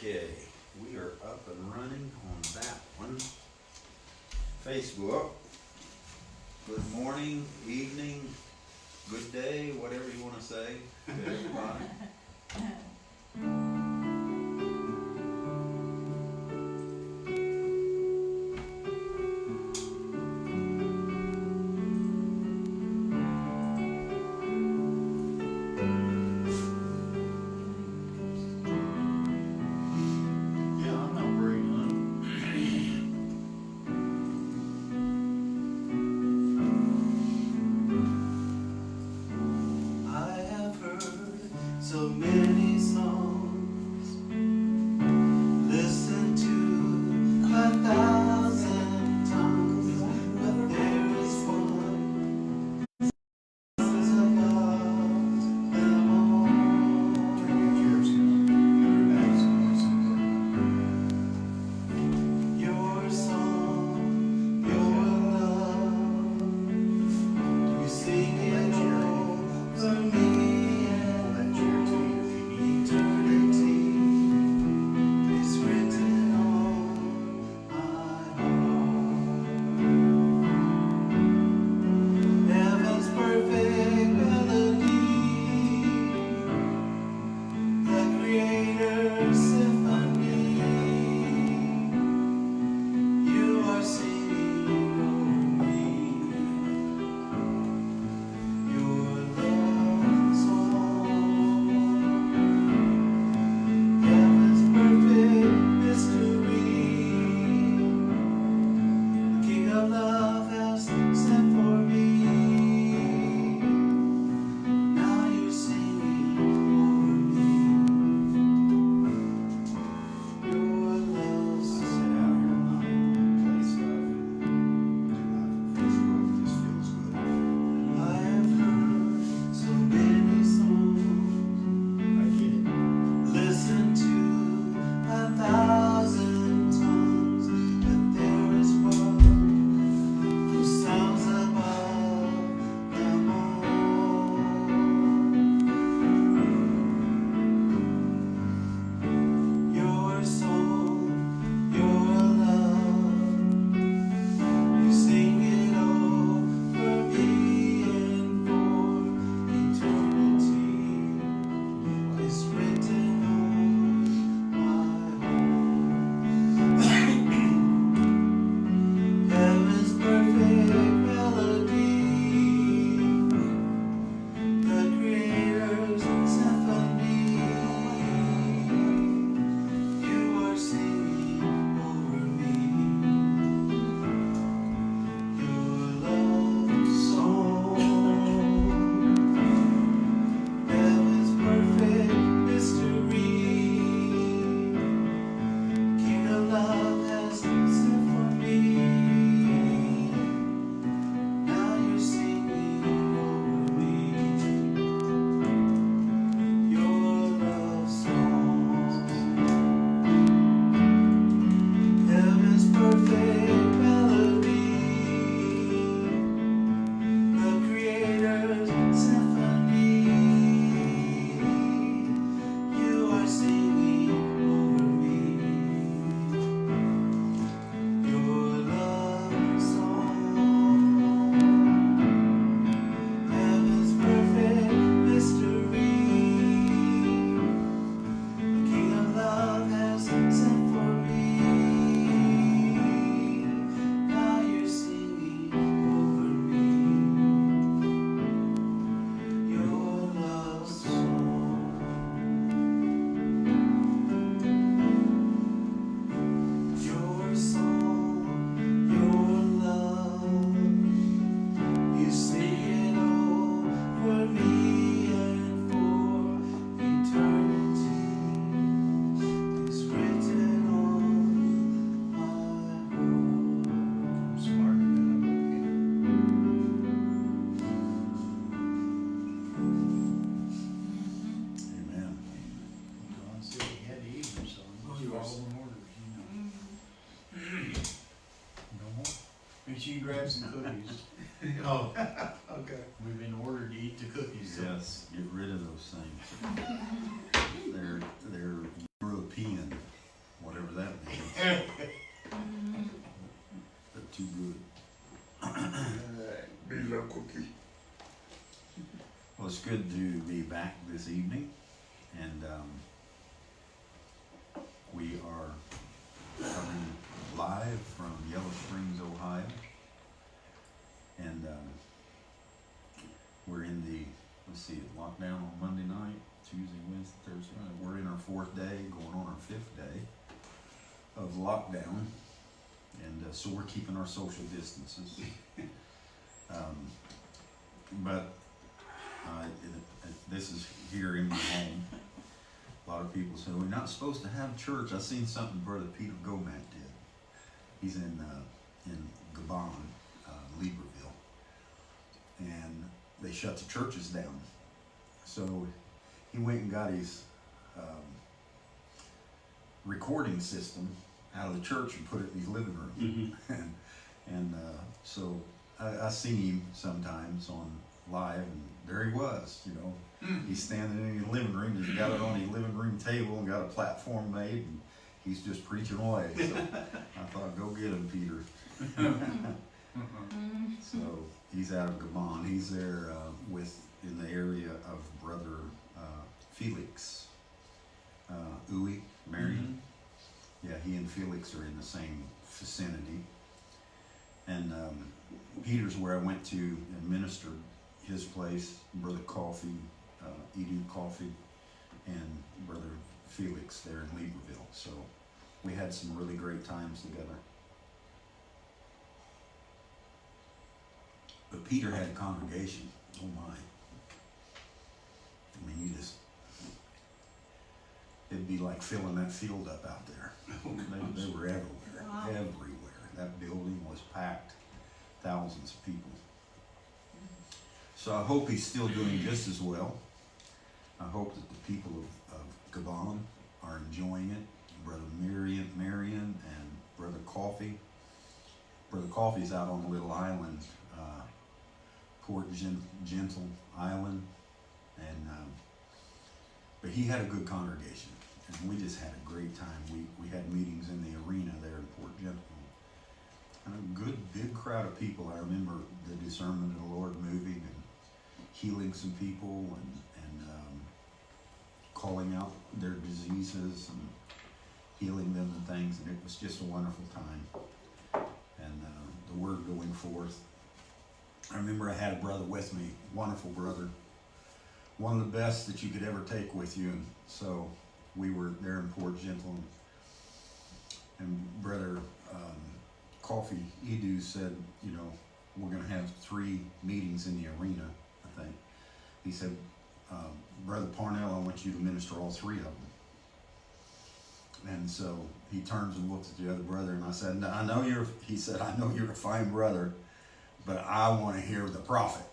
Okay, we are up and running on that one. Facebook, good morning, evening, good day, whatever you want to say to everybody. So many songs, listen to 1,000 tongues, but there is one that's above them all. Your song, your love, you sing it over me. You grab some cookies. Oh, okay. We've been ordered to eat the cookies. Yes, get rid of those things. They're European. that means. They're too good. Be low cookie. Well, it's good to be back this evening, and we are coming live from Yellow Springs, Ohio, and we're in the, let's see, lockdown on Monday night, Tuesday, Wednesday, Thursday, we're in our 4th day, going on our 5th day of lockdown, and so we're keeping our social distances. But this is here in my home. A lot of people say, we're not supposed to have church. I seen something Brother Peter Gomack did. He's in Gabon, Libreville, and they shut the churches down. So he went and got his recording system out of the church and put it in his living room. and so I see him sometimes on live, and there he was, you know. He's standing in his living room, he's got it on his living room table and got a platform made, and he's just preaching away. So I thought, go get him, Peter. So he's out of Gabon. He's there in the area of Brother Felix Uwe, Marion. Yeah, he and Felix are in the same vicinity. And Peter's where I went to and ministered, his place, Brother Coffee, Edu Coffee, and Brother Felix there in Libreville. So we had some really great times together. But Peter had a congregation. Oh my. I mean, it'd be like filling that field up out there. They were everywhere, everywhere. That building was packed, thousands of people. So I hope he's still doing just as well. I hope that the people of Gabon are enjoying it. Brother Marion and Brother Coffee. Brother Coffee's out on a little island, Port Gentle Island, and but he had a good congregation, and we just had a great time. We had meetings in the arena there in Port Gentle. And a good big crowd of people. I remember the discernment of the Lord moving and healing some people and calling out their diseases and healing them and things, and it was just a wonderful time. And the word going forth. I remember I had a brother with me, wonderful brother, one of the best that you could ever take with you. And so we were there in Port Gentle, and Brother Coffee Edu said, you know, we're going to have 3 meetings in the arena, I think. He said, Brother Parnell, I want you to minister all 3 of them. And so he turns and looks at the other brother, and I said, he said, I know you're a fine brother, but I want to hear the prophet.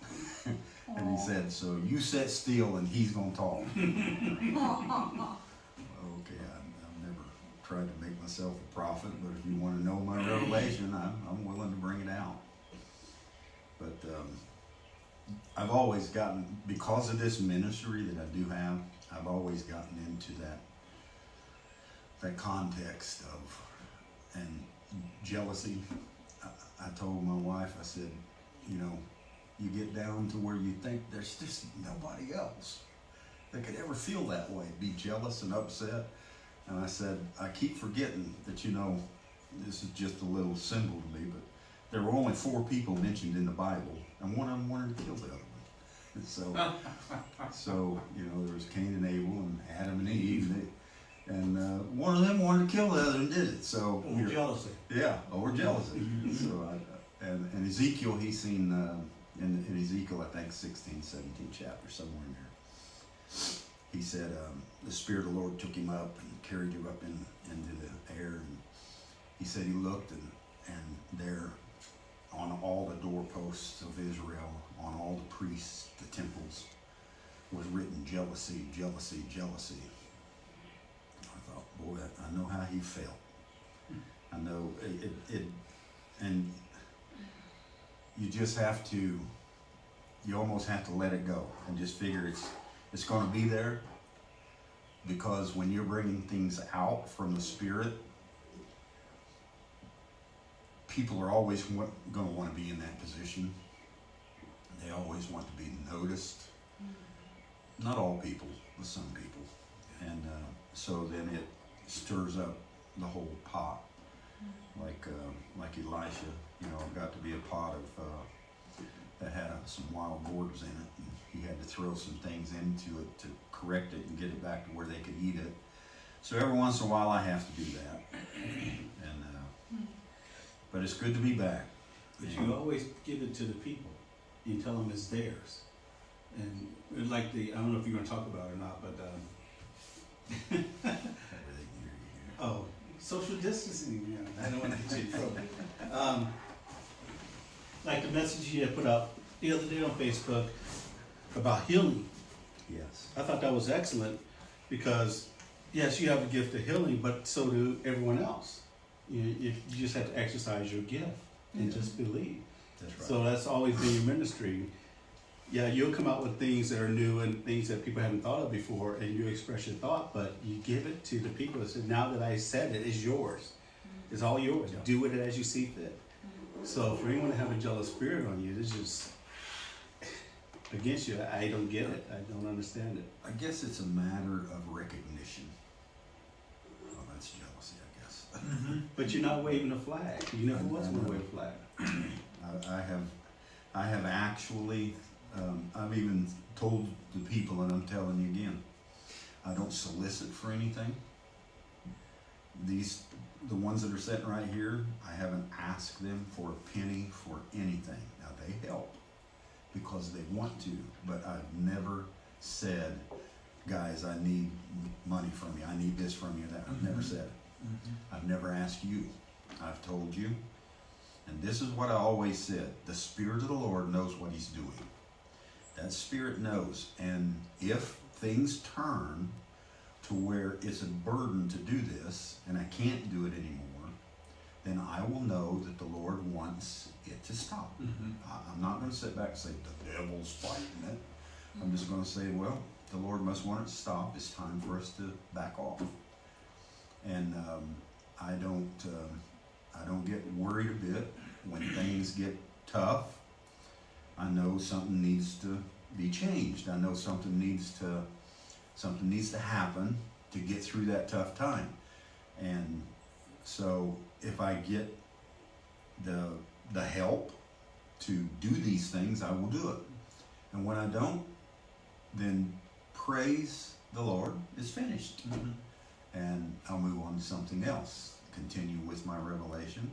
And he said, so you sit still and he's going to talk. Okay, I've never tried to make myself a prophet, but if you want to know my revelation, I'm willing to bring it out. But I've always gotten, because of this ministry that I do have, I've always gotten into that context of, and jealousy. I told my wife, I said, you know, you get down to where you think there's just nobody else that could ever feel that way, be jealous and upset. And I said, I keep forgetting that, you know, this is just a little symbol to me, but there were only 4 people mentioned in the Bible, and one of them wanted to kill the other one. So you know, there was Cain and Abel and Adam and Eve, and one of them wanted to kill the other and did it. So Or jealousy. Yeah, or jealousy. So and Ezekiel, he's seen in Ezekiel, I think 16, 17 chapter, somewhere in there. He said the Spirit of the Lord took him up and carried him up into the air, and he said he looked and there on all the doorposts of Israel, on all the priests, the temples, was written jealousy, jealousy, jealousy. I thought, boy, I know how he felt. I know it, and you just have to, you almost have to let it go and just figure it's going to be there, because when you're bringing things out from the Spirit, people are always going to want to be in that position. They always want to be noticed. Not all people, but some people. And so then it stirs up the whole pot. Like Elisha, you know, got to be a pot of that had some wild boars in it, and he had to throw some things into it to correct it and get it back to where they could eat it. So every once in a while I have to do that, and but it's good to be back. But you always give it to the people. You tell them it's theirs. And like I don't know if you're going to talk about it or not, but Everything here. oh, social distancing. Yeah, I don't want to get you in trouble. Like the message you had put out the other day on Facebook about healing. Yes. I thought that was excellent because, yes, you have the gift of healing, but so do everyone else. You just have to exercise your gift and just believe. That's right. So that's always been your ministry. Yeah, you'll come out with things that are new and things that people haven't thought of before, and you express your thought, but you give it to the people and say, now that I said it, it's yours. It's all yours. Yeah. Do with it as you see fit. So for anyone to have a jealous spirit on you, it's just against you. I don't get it. I don't understand it. I guess it's a matter of recognition. Well, that's jealousy, I guess. But you're not waving a flag. You never was going to wave a flag. I have actually, I've even told the people, and I'm telling you again, I don't solicit for anything. The ones that are sitting right here, I haven't asked them for a penny for anything. Now they help because they want to, but I've never said, guys, I need money from you. I need this from you. That I've never said it. I've never asked you. I've told you. And this is what I always said. The Spirit of the Lord knows what He's doing. That Spirit knows. And if things turn to where it's a burden to do this, and I can't do it anymore, then I will know that the Lord wants it to stop. I'm not going to sit back and say, the devil's fighting it. I'm just going to say, well, the Lord must want it to stop. It's time for us to back off. And I don't get worried a bit when things get tough. I know something needs to be changed. I know something needs to happen to get through that tough time. And so if I get the help to do these things, I will do it. And when I don't, then praise the Lord, it's finished. And I'll move on to something else, continue with my revelation,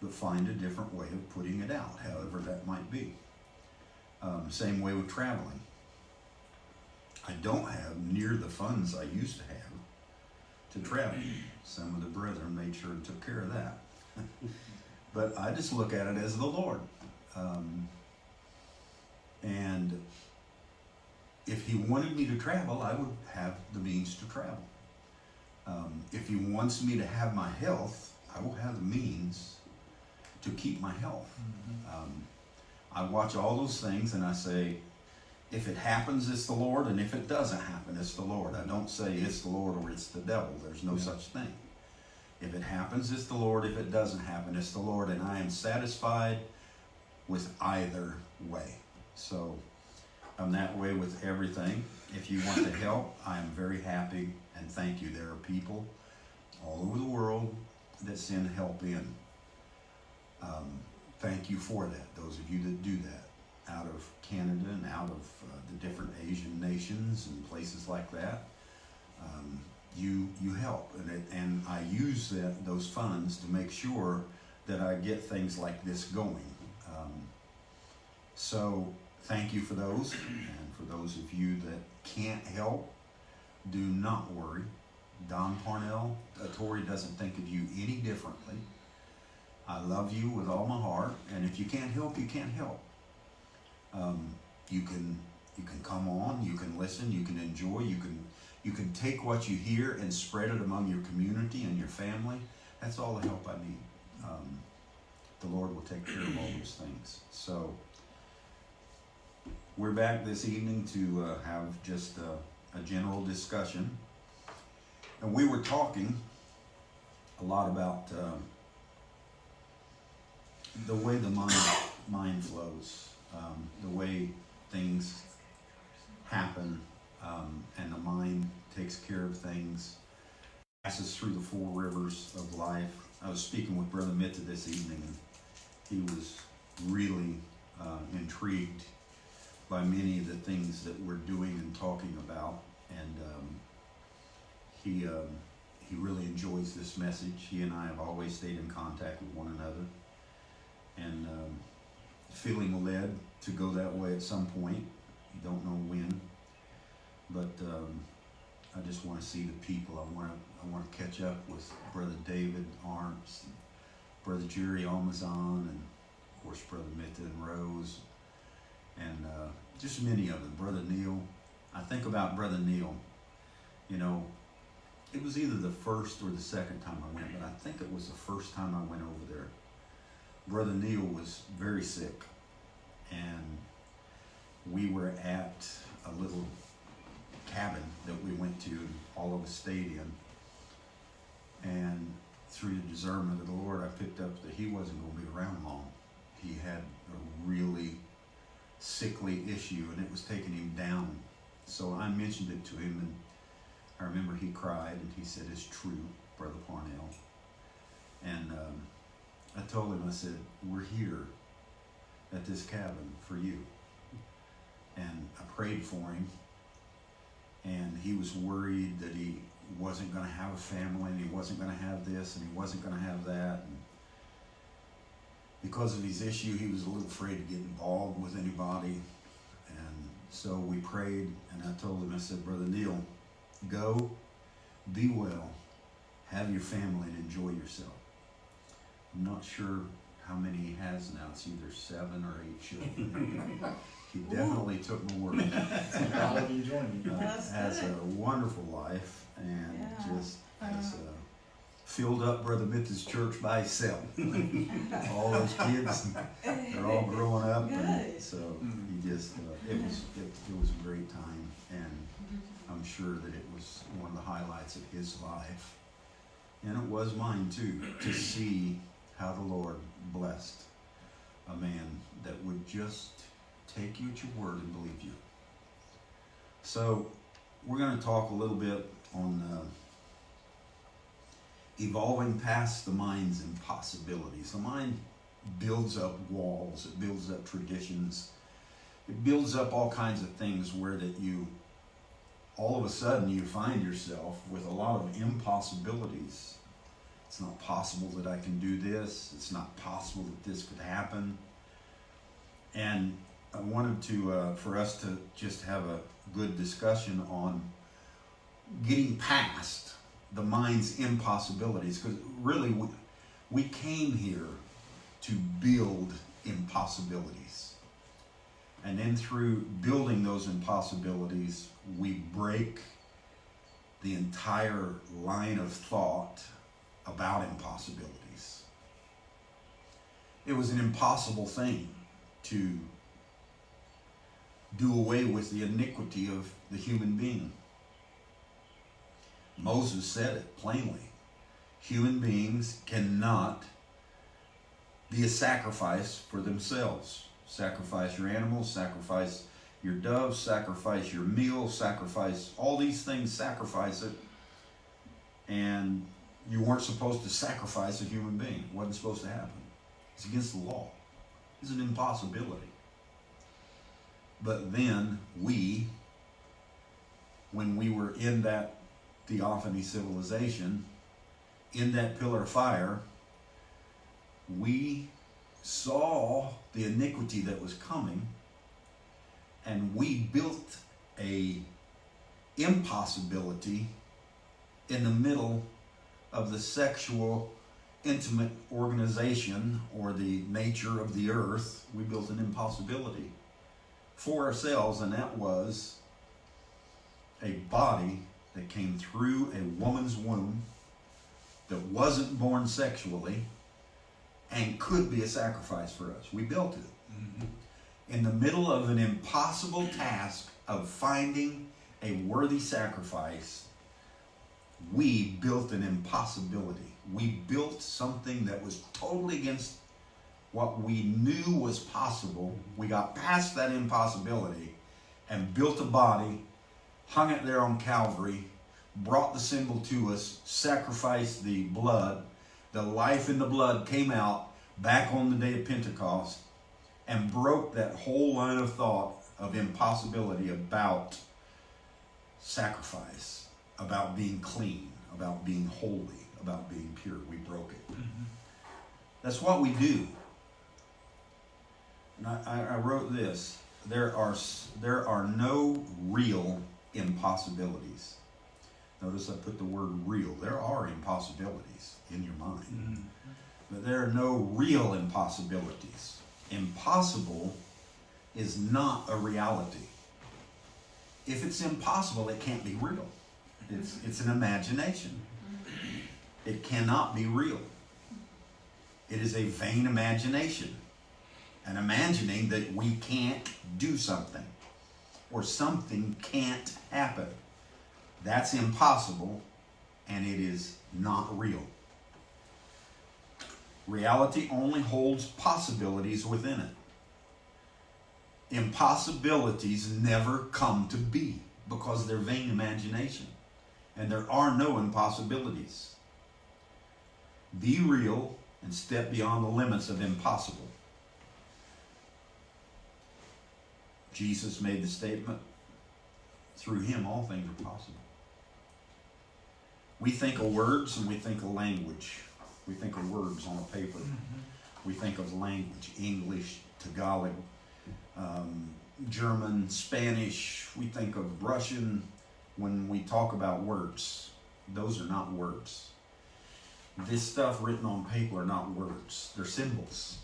but find a different way of putting it out, however that might be. Same way with traveling. I don't have near the funds I used to have to travel. Some of the brethren made sure and took care of that. But I just look at it as the Lord. And if He wanted me to travel, I would have the means to travel. If He wants me to have my health, I will have the means to keep my health. I watch all those things and I say, if it happens, it's the Lord, and if it doesn't happen, it's the Lord. I don't say it's the Lord or it's the devil. There's no such thing. If it happens, it's the Lord. If it doesn't happen, it's the Lord, and I am satisfied with either way. So I'm that way with everything. If you want to help, I am very happy, and thank you. There are people all over the world that send help in. Thank you for that, those of you that do that, out of Canada and out of the different Asian nations and places like that. You help, and I use those funds to make sure that I get things like this going. So thank you for those, and for those of you that can't help, do not worry. Don Parnell, Tori doesn't think of you any differently. I love you with all my heart, and if you can't help, you can't help. You can come on, you can listen, you can enjoy, you can take what you hear and spread it among your community and your family. That's all the help I need. The Lord will take care of all those things. So we're back this evening to have just a general discussion, and we were talking a lot about the way the mind flows, the way things happen, and the mind takes care of things, passes through the four rivers of life. I was speaking with Brother Mitta this evening, and he was really intrigued by many of the things that we're doing and talking about, and he really enjoys this message. He and I have always stayed in contact with one another, and feeling led to go that way at some point. You don't know when, but I just want to see the people. I want to catch up with Brother David Arndt, and Brother Jerry Almazan, and of course Brother Mitta and Rose, and just many of them. Brother Neil. I think about Brother Neil. You know, it was either the first or the second time I went, but I think it was the first time I went over there. Brother Neil was very sick, and we were at a little cabin that we went to, and all of us stayed in. And through the discernment of the Lord, I picked up that he wasn't going to be around long. He had a really sickly issue, and it was taking him down. So I mentioned it to him, and I remember he cried, and he said, "It's true, Brother Parnell." And I told him, I said, "We're here at this cabin for you." And I prayed for him, and he was worried that he wasn't going to have a family, and he wasn't going to have this, and he wasn't going to have that. And because of his issue, he was a little afraid to get involved with anybody. And so we prayed, and I told him, I said, "Brother Neil, go, be well, have your family, and enjoy yourself." I'm not sure how many he has now. It's either 7 or 8 children. He definitely took my word. I'll have you join me. Has a wonderful life, and Yeah. just has filled up Brother Mitta's church by himself. All those kids, they're all growing up, and Good. so he just it was a great time, and I'm sure that it was one of the highlights of his life, and it was mine too, to see how the Lord blessed a man that would just take you at your word and believe you. So we're going to talk a little bit on evolving past the mind's impossibilities. The mind builds up walls, it builds up traditions, it builds up all kinds of things where that you, all of a sudden you find yourself with a lot of impossibilities. It's not possible that I can do this. It's not possible that this could happen. And I wanted to, for us to just have a good discussion on getting past the mind's impossibilities, because really we came here to build impossibilities. And then through building those impossibilities, we break the entire line of thought about impossibilities. It was an impossible thing to do away with the iniquity of the human being. Moses said it plainly. Human beings cannot be a sacrifice for themselves. Sacrifice your animals, sacrifice your doves, sacrifice your meal, sacrifice all these things, sacrifice it. And you weren't supposed to sacrifice a human being. It wasn't supposed to happen. It's against the law. It's an impossibility. But then we, when we were in that theophany civilization, in that pillar of fire, we saw the iniquity that was coming, and we built a impossibility in the middle of the sexual intimate organization or the nature of the earth. We built an impossibility for ourselves, and that was a body that came through a woman's womb that wasn't born sexually and could be a sacrifice for us. We built it. In the middle of an impossible task of finding a worthy sacrifice, we built an impossibility. We built something that was totally against what we knew was possible. We got past that impossibility and built a body, hung it there on Calvary, brought the symbol to us, sacrificed the blood. The life in the blood came out back on the day of Pentecost and broke that whole line of thought of impossibility about sacrifice, about being clean, about being holy, about being pure. We broke it. Mm-hmm. That's what we do. And I wrote this. There are no real impossibilities. Notice I put the word real. There are impossibilities in your mind. Mm-hmm. But there are no real impossibilities. Impossible is not a reality. If it's impossible, it can't be real. It's an imagination. It cannot be real. It is a vain imagination. An imagining that we can't do something or something can't happen. That's impossible, and it is not real. Reality only holds possibilities within it. Impossibilities never come to be because they're vain imagination, and there are no impossibilities. Be real and step beyond the limits of impossible. Jesus made the statement, through him all things are possible. We think of words and we think of language. We think of words on a paper. Mm-hmm. We think of language, English, Tagalog, German, Spanish. We think of Russian when we talk about words. Those are not words. This stuff written on paper are not words. They're symbols.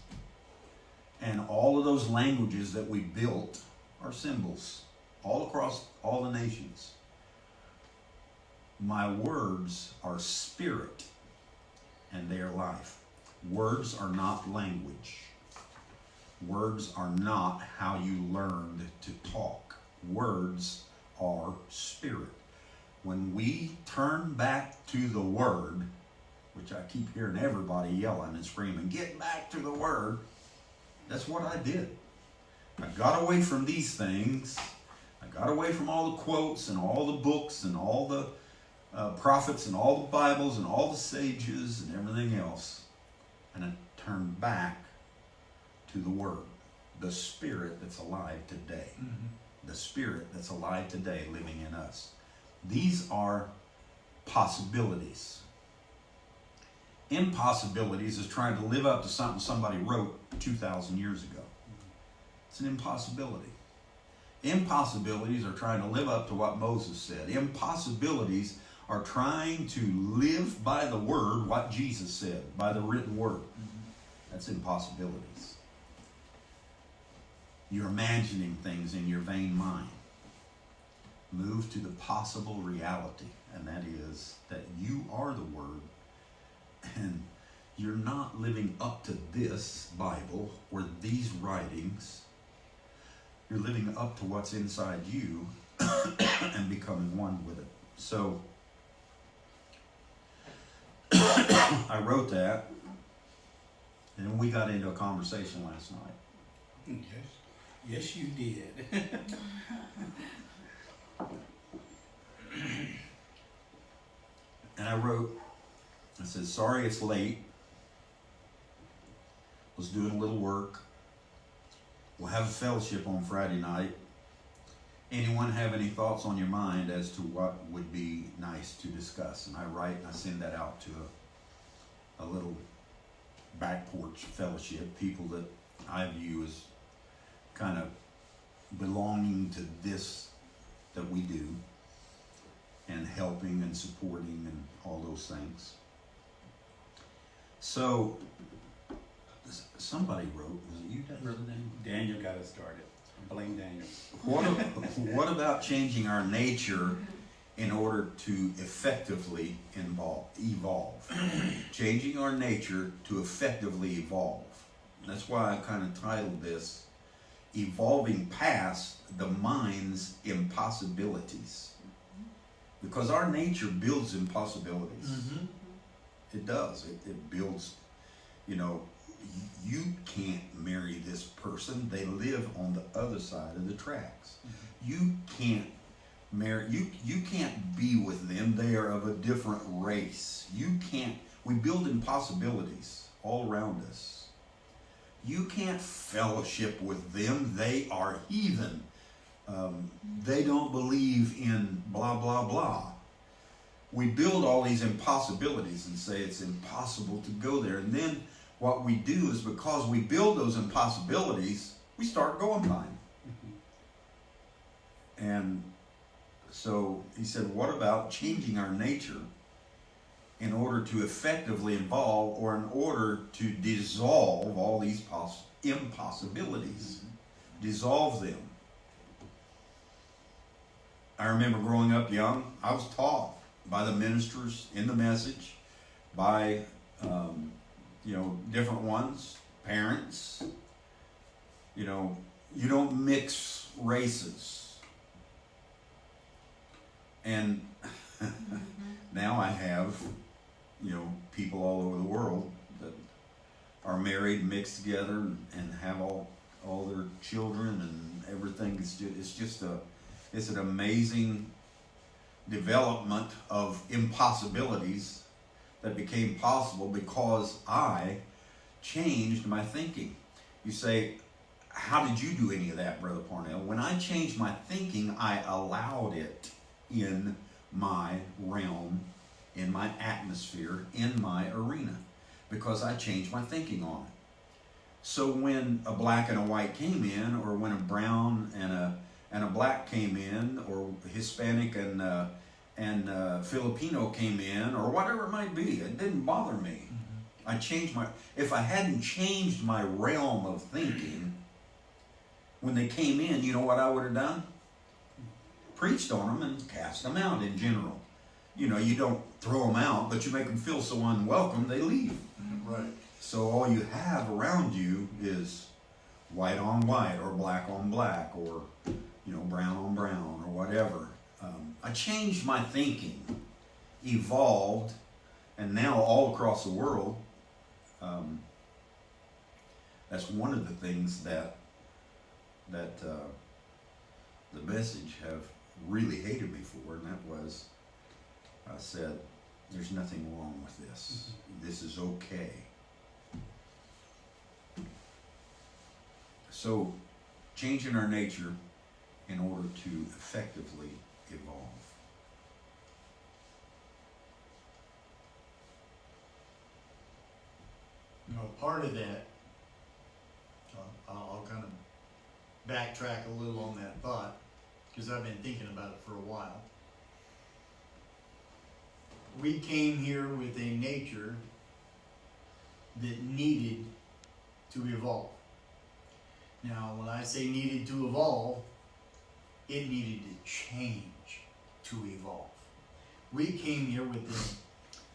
And all of those languages that we built are symbols all across all the nations. My words are spirit and they are life. Words are not language. Words are not how you learned to talk. Words are spirit. When we turn back to the Word, which I keep hearing everybody yelling and screaming, get back to the Word, that's what I did. I got away from these things. I got away from all the quotes and all the books and all the prophets and all the Bibles and all the sages and everything else. And I turned back to the Word, the Spirit that's alive today. Mm-hmm. The Spirit that's alive today living in us. These are possibilities. Impossibilities is trying to live up to something somebody wrote 2,000 years ago. It's an impossibility. Impossibilities are trying to live up to what Moses said. Impossibilities are trying to live by the Word, what Jesus said, by the written Word. That's impossibilities. You're imagining things in your vain mind. Move to the possible reality, and that is that you are the Word, and you're not living up to this Bible or these writings. You're living up to what's inside you and becoming one with it. So, I wrote that, and then we got into a conversation last night. Yes, you did. And I said, sorry it's late. Was doing a little work. We'll have a fellowship on Friday night. Anyone have any thoughts on your mind as to what would be nice to discuss? And I write and I send that out to a little back porch fellowship, people that I view as kind of belonging to this that we do, and helping and supporting and all those things. So somebody wrote, was it you that wrote the name? Daniel got us started. Blame Daniel. What about changing our nature in order to effectively evolve? Changing our nature to effectively evolve. That's why I kind of titled this, Evolving Past the Mind's Impossibilities. Because our nature builds impossibilities. Mm-hmm. It does. It builds, you can't marry this person. They live on the other side of the tracks. You can't marry, you can't be with them. They are of a different race. You can't, we build impossibilities all around us. You can't fellowship with them. They are heathen. They don't believe in blah, blah, blah. We build all these impossibilities and say it's impossible to go there. And then what we do is, because we build those impossibilities, we start going by them. And so he said, what about changing our nature in order to effectively involve, or in order to dissolve all these impossibilities? Dissolve them. I remember growing up young, I was taught by the ministers in the message, by different ones, parents, you don't mix races. And now I have, people all over the world that are married, mixed together, and have all their children and everything. It's an amazing development of impossibilities that became possible because I changed my thinking. You say, how did you do any of that, Brother Parnell? When I changed my thinking, I allowed it in my realm, in my atmosphere, in my arena, because I changed my thinking on it. So when a black and a white came in, or when a brown and a black came in, or Hispanic and Filipino came in, or whatever it might be, it didn't bother me. I changed if I hadn't changed my realm of thinking, when they came in, you know what I would have done? Preached on them and cast them out in general. You don't throw them out, but you make them feel so unwelcome, they leave. Right. So all you have around you is white on white, or black on black, or brown on brown, or whatever. I changed my thinking, evolved, and now all across the world, that's one of the things that the message have really hated me for, and that was, I said, there's nothing wrong with this. This is okay. So, changing our nature in order to effectively evolve. Part of that, I'll kind of backtrack a little on that thought, because I've been thinking about it for a while. We came here with a nature that needed to evolve. Now, when I say needed to evolve, it needed to change to evolve. We came here with an,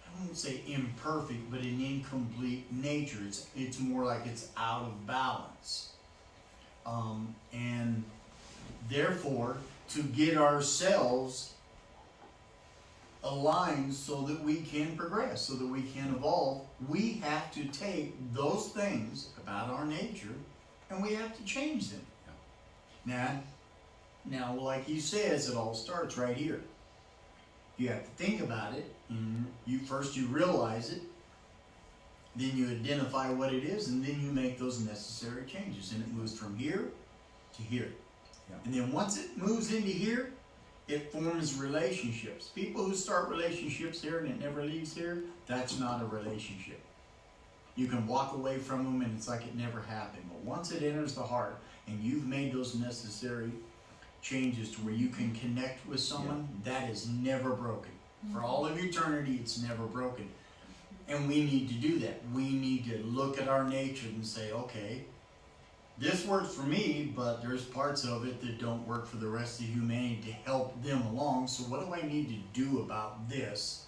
I won't say imperfect, but an incomplete nature. It's more like it's out of balance. And therefore, to get ourselves aligned so that we can progress, so that we can evolve, we have to take those things about our nature and we have to change them. Now, like he says, it all starts right here. You have to think about it, and you realize it, then you identify what it is, and then you make those necessary changes, and it moves from here to here. Yeah. And then once it moves into here, it forms relationships. People who start relationships here and it never leaves here, that's not a relationship. You can walk away from them and it's like it never happened. But once it enters the heart and you've made those necessary changes to where you can connect with someone, that is never broken. For all of eternity, it's never broken. And we need to do that. We need to look at our nature and say, okay, this works for me, but there's parts of it that don't work for the rest of humanity to help them along. So what do I need to do about this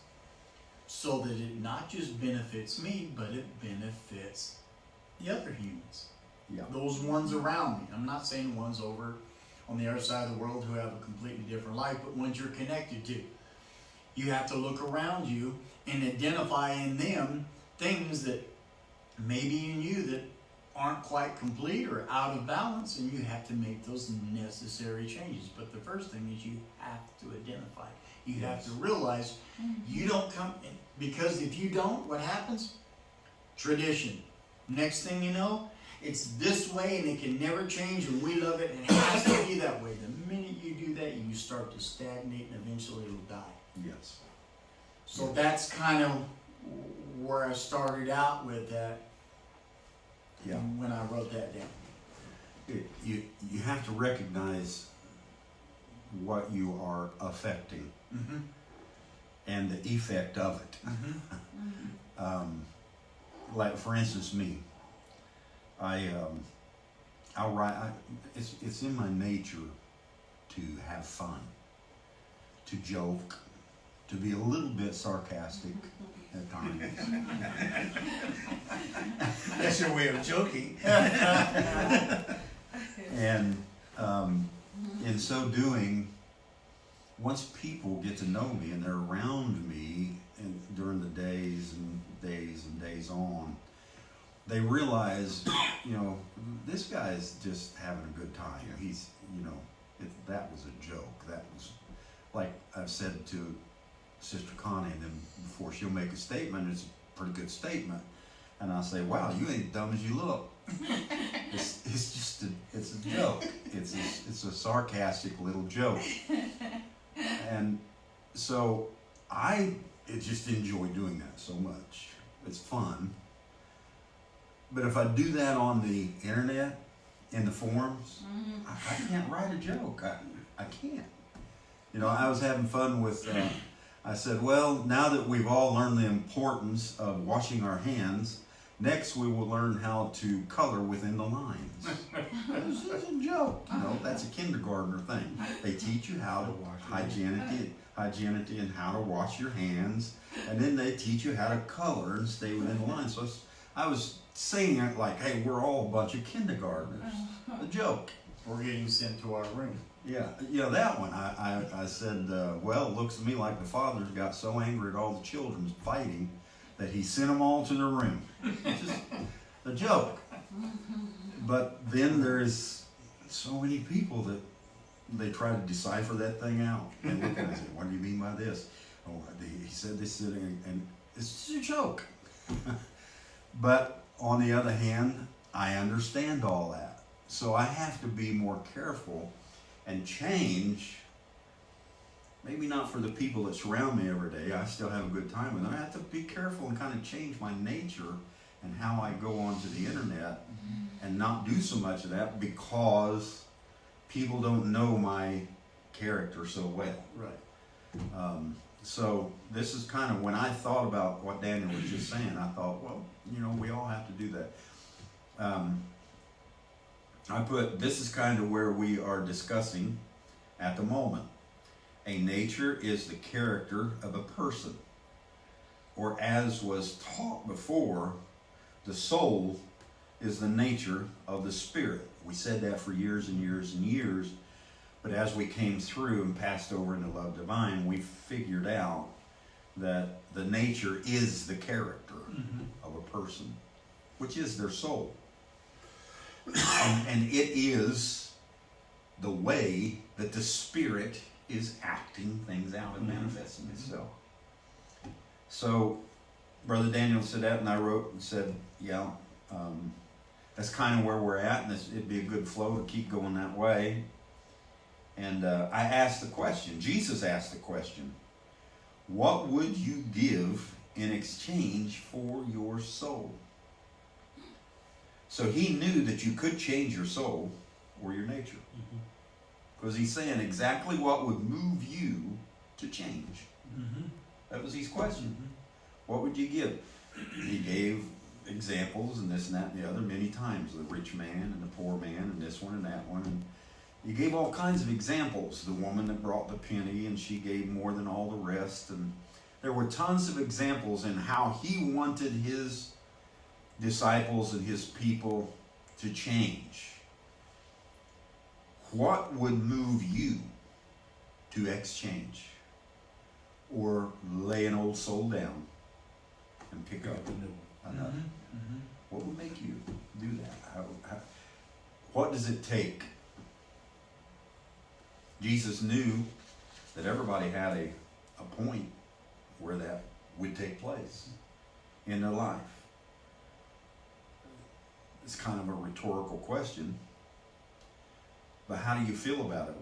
so that it not just benefits me, but it benefits the other humans? Yeah. Those ones around me. I'm not saying ones over on the other side of the world who have a completely different life, but ones you're connected to. You have to look around you and identify in them things that maybe in you that aren't quite complete or out of balance, and you have to make those necessary changes. But the first thing is you have to identify. You have to realize you don't come in, because if you don't, what happens? Tradition. Next thing you know, it's this way and it can never change, and we love it and it has to be that way. The minute you do that, you start to stagnate and eventually it'll die. Yes. So that's kind of where I started out with that. Yeah. When I wrote that down. You have to recognize what you are affecting Mm-hmm. and the effect of it. Mm-hmm. Like for instance, me, I'll write. It's in my nature to have fun, to joke, to be a little bit sarcastic at times. That's your way of joking. And in so doing, once people get to know me and they're around me and during the days and days on, they realize, you know, this guy's just having a good time. He's, you know, that was a joke. That was, like I've said to Sister Connie and them before, she'll make a statement, it's a pretty good statement, and I'll say, wow, you ain't dumb as you look. It's just it's a joke. It's a sarcastic little joke. And so I just enjoy doing that so much. It's fun. But if I do that on the internet, in the forums, I can't write a joke. I can't. You know, I was having fun with, I said, well, now that we've all learned the importance of washing our hands, next we will learn how to color within the lines. This is a joke. You know, that's a kindergartner thing. They teach you how to hygienity and how to wash your hands, and then they teach you how to color and stay within the lines. So I was saying it like, hey, we're all a bunch of kindergartners. A joke. We're getting sent to our room. Yeah, you know, that one, I said, well, it looks to me like the fathers got so angry at all the children fighting that he sent them all to their room. It's just a joke. But then there's so many people that they try to decipher that thing out. They look at it and say, what do you mean by this? Oh, he said this, and it's just a joke. But on the other hand, I understand all that. So I have to be more careful and change, maybe not for the people that surround me every day. I still have a good time with them. I have to be careful and kind of change my nature and how I go onto the internet and not do so much of that because people don't know my character so well. Right. So this is kind of when I thought about what Daniel was just saying, I thought, well, you know, we all have to do that. I put, this is kind of where we are discussing at the moment. A nature is the character of a person. Or as was taught before, the soul is the nature of the spirit. We said that for years and years and years, but as we came through and passed over into Love Divine, we figured out that the nature is the character of a person, which is their soul. And it is the way that the spirit is acting things out and manifesting itself. So Brother Daniel said that, and I wrote and said, yeah, that's kind of where we're at, and it'd be a good flow to keep going that way. And I asked the question, Jesus asked the question, what would you give in exchange for your soul? So he knew that you could change your soul or your nature. Because he's saying exactly what would move you to change. That was his question. What would you give? He gave examples and this and that and the other many times. The rich man and the poor man and this one and that one. And he gave all kinds of examples. The woman that brought the penny and she gave more than all the rest. And there were tons of examples in how he wanted his disciples and his people to change. What would move you to exchange or lay an old soul down and pick up another? What would make you do that? What does it take? Jesus knew that everybody had a point where that would take place in their life. It's kind of a rhetorical question, but how do you feel about it?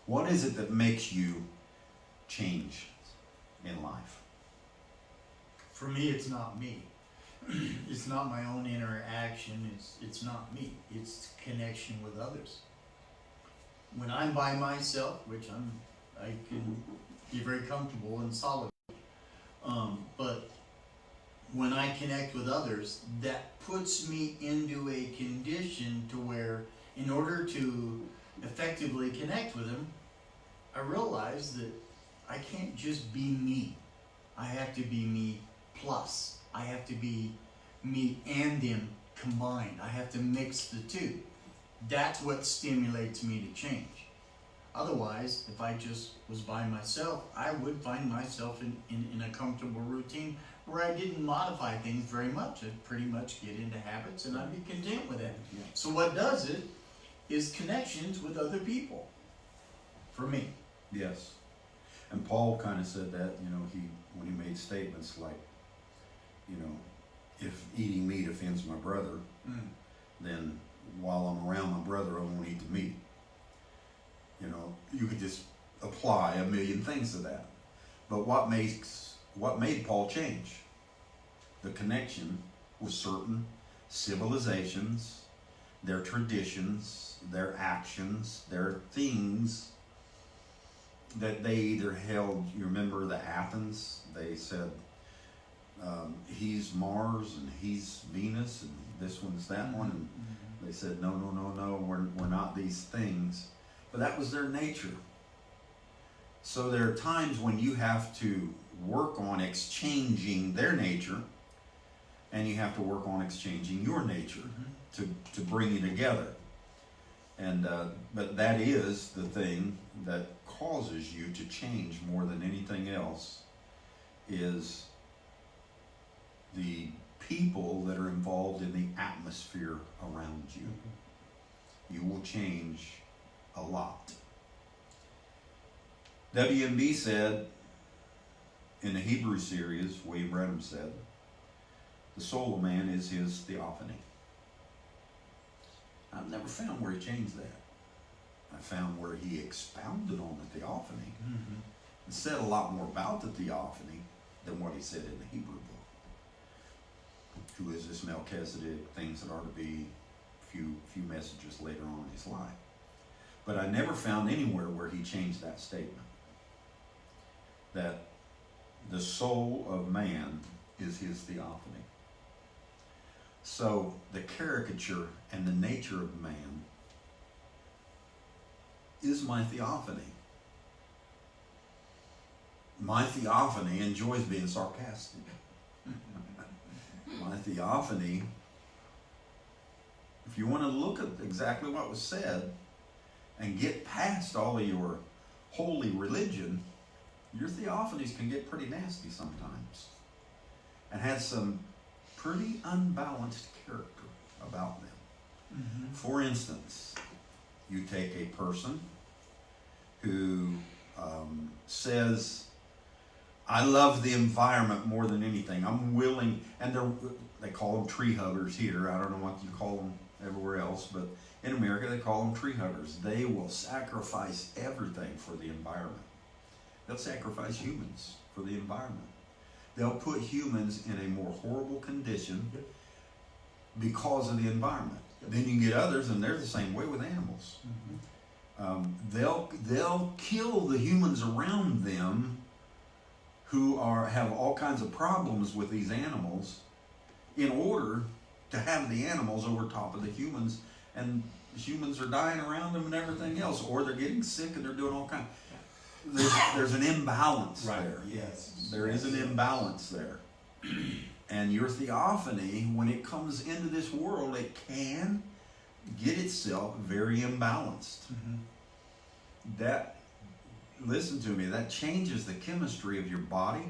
What is it that makes you change in life? For me, it's not me. It's not my own interaction. It's not me. It's connection with others. When I'm by myself, which I can be very comfortable in solitude, but when I connect with others, that puts me into a condition to where, in order to effectively connect with them, I realize that I can't just be me. I have to be me plus. I have to be me and them combined. I have to mix the two. That's what stimulates me to change. Otherwise, if I just was by myself, I would find myself in a comfortable routine where I didn't modify things very much. I'd pretty much get into habits and I'd be content with it. Yeah. So what does it is connections with other people, for me. Yes. And Paul kind of said that, when he made statements like, if eating meat offends my brother, then while I'm around my brother, I won't eat the meat. You could just apply a million things to that. But what made Paul change? The connection with certain civilizations, their traditions, their actions, their things that they either held. You remember the Athens? They said, he's Mars and he's Venus and this one's that one. And they said, no, we're not these things. But that was their nature. So there are times when you have to work on exchanging their nature, and you have to work on exchanging your nature to bring you together. And but that is the thing that causes you to change more than anything else, is the people that are involved in the atmosphere around you. You will change a lot. WMB said in the Hebrew series, William Branham said, the soul of man is his theophany. I've never found where he changed that. I found where he expounded on the theophany and said a lot more about the theophany than what he said in the Hebrew book. Who is this Melchizedek? Things that are to be, few messages later on in his life. But I never found anywhere where he changed that statement. That the soul of man is his theophany. So the caricature and the nature of man is my theophany. My theophany enjoys being sarcastic. My theophany, if you want to look at exactly what was said and get past all of your holy religion, your theophanies can get pretty nasty sometimes and have some pretty unbalanced character about them. For instance, you take a person who says, I love the environment more than anything. I'm willing, and they call them tree huggers here. I don't know what you call them everywhere else, but in America they call them tree huggers. They will sacrifice everything for the environment. They'll sacrifice humans for the environment. They'll put humans in a more horrible condition because of the environment. Then you get others, and they're the same way with animals. They'll kill the humans around them who have all kinds of problems with these animals in order to have the animals over top of the humans, and humans are dying around them and everything else, or they're getting sick and they're doing all kinds. There's an imbalance there. Yes. There is an imbalance there. And your theophany, when it comes into this world, it can get itself very imbalanced. That, listen to me, that changes the chemistry of your body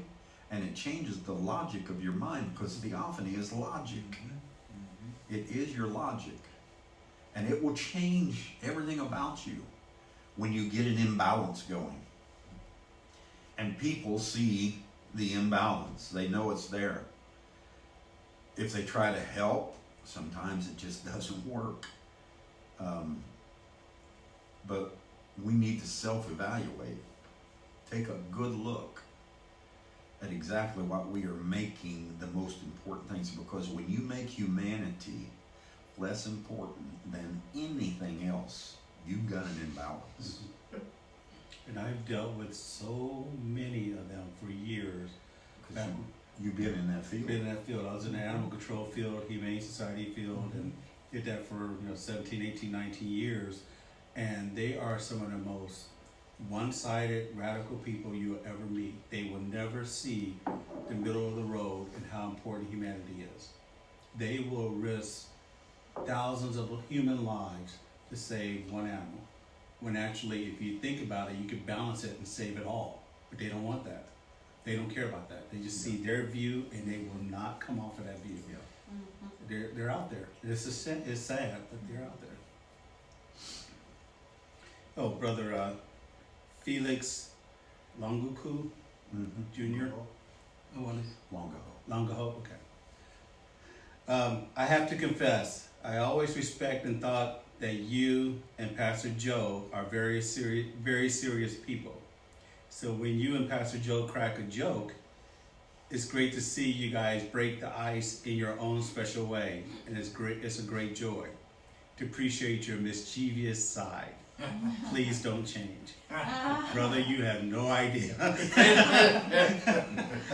And it changes the logic of your mind, because theophany is logic. It is your logic. And it will change everything about you when you get an imbalance going. And people see the imbalance. They know it's there. If they try to help, sometimes it just doesn't work. But we need to self-evaluate. Take a good look at exactly what we are making the most important things, because when you make humanity less important than anything else, you've got an imbalance. And I've dealt with so many of them for years. Because you've been in that field. Been in that field. I was in the animal control field, humane society field, and did that for 17, 18, 19 years. And they are some of the most one-sided, radical people you will ever meet. They will never see the middle of the road and how important humanity is. They will risk thousands of human lives to save one animal. When actually, if you think about it, you could balance it and save it all. But they don't want that. They don't care about that. They just see their view, and they will not come off of that view. Yeah. They're out there. It's sad, but they're out there. Oh, brother Felix Longuku Jr. Oh, what is Longaho? Okay. I have to confess, I always respect and thought that you and Pastor Joe are very serious people. So when you and Pastor Joe crack a joke, it's great to see you guys break the ice in your own special way, and it's great. It's a great joy to appreciate your mischievous side. Please don't change. Brother, you have no idea.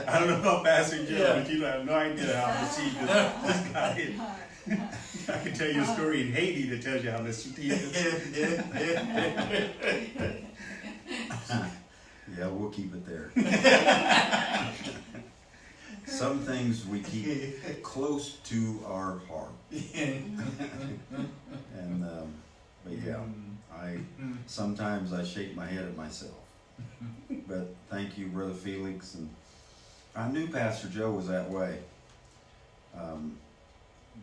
I don't know about Pastor Joe, but you have no idea how mischievous this guy is. I can tell you a story in Haiti that tells you how mischievous. Yeah, we'll keep it there. Some things we keep close to our heart. And but yeah, sometimes I shake my head at myself. But thank you, Brother Felix. And I knew Pastor Joe was that way.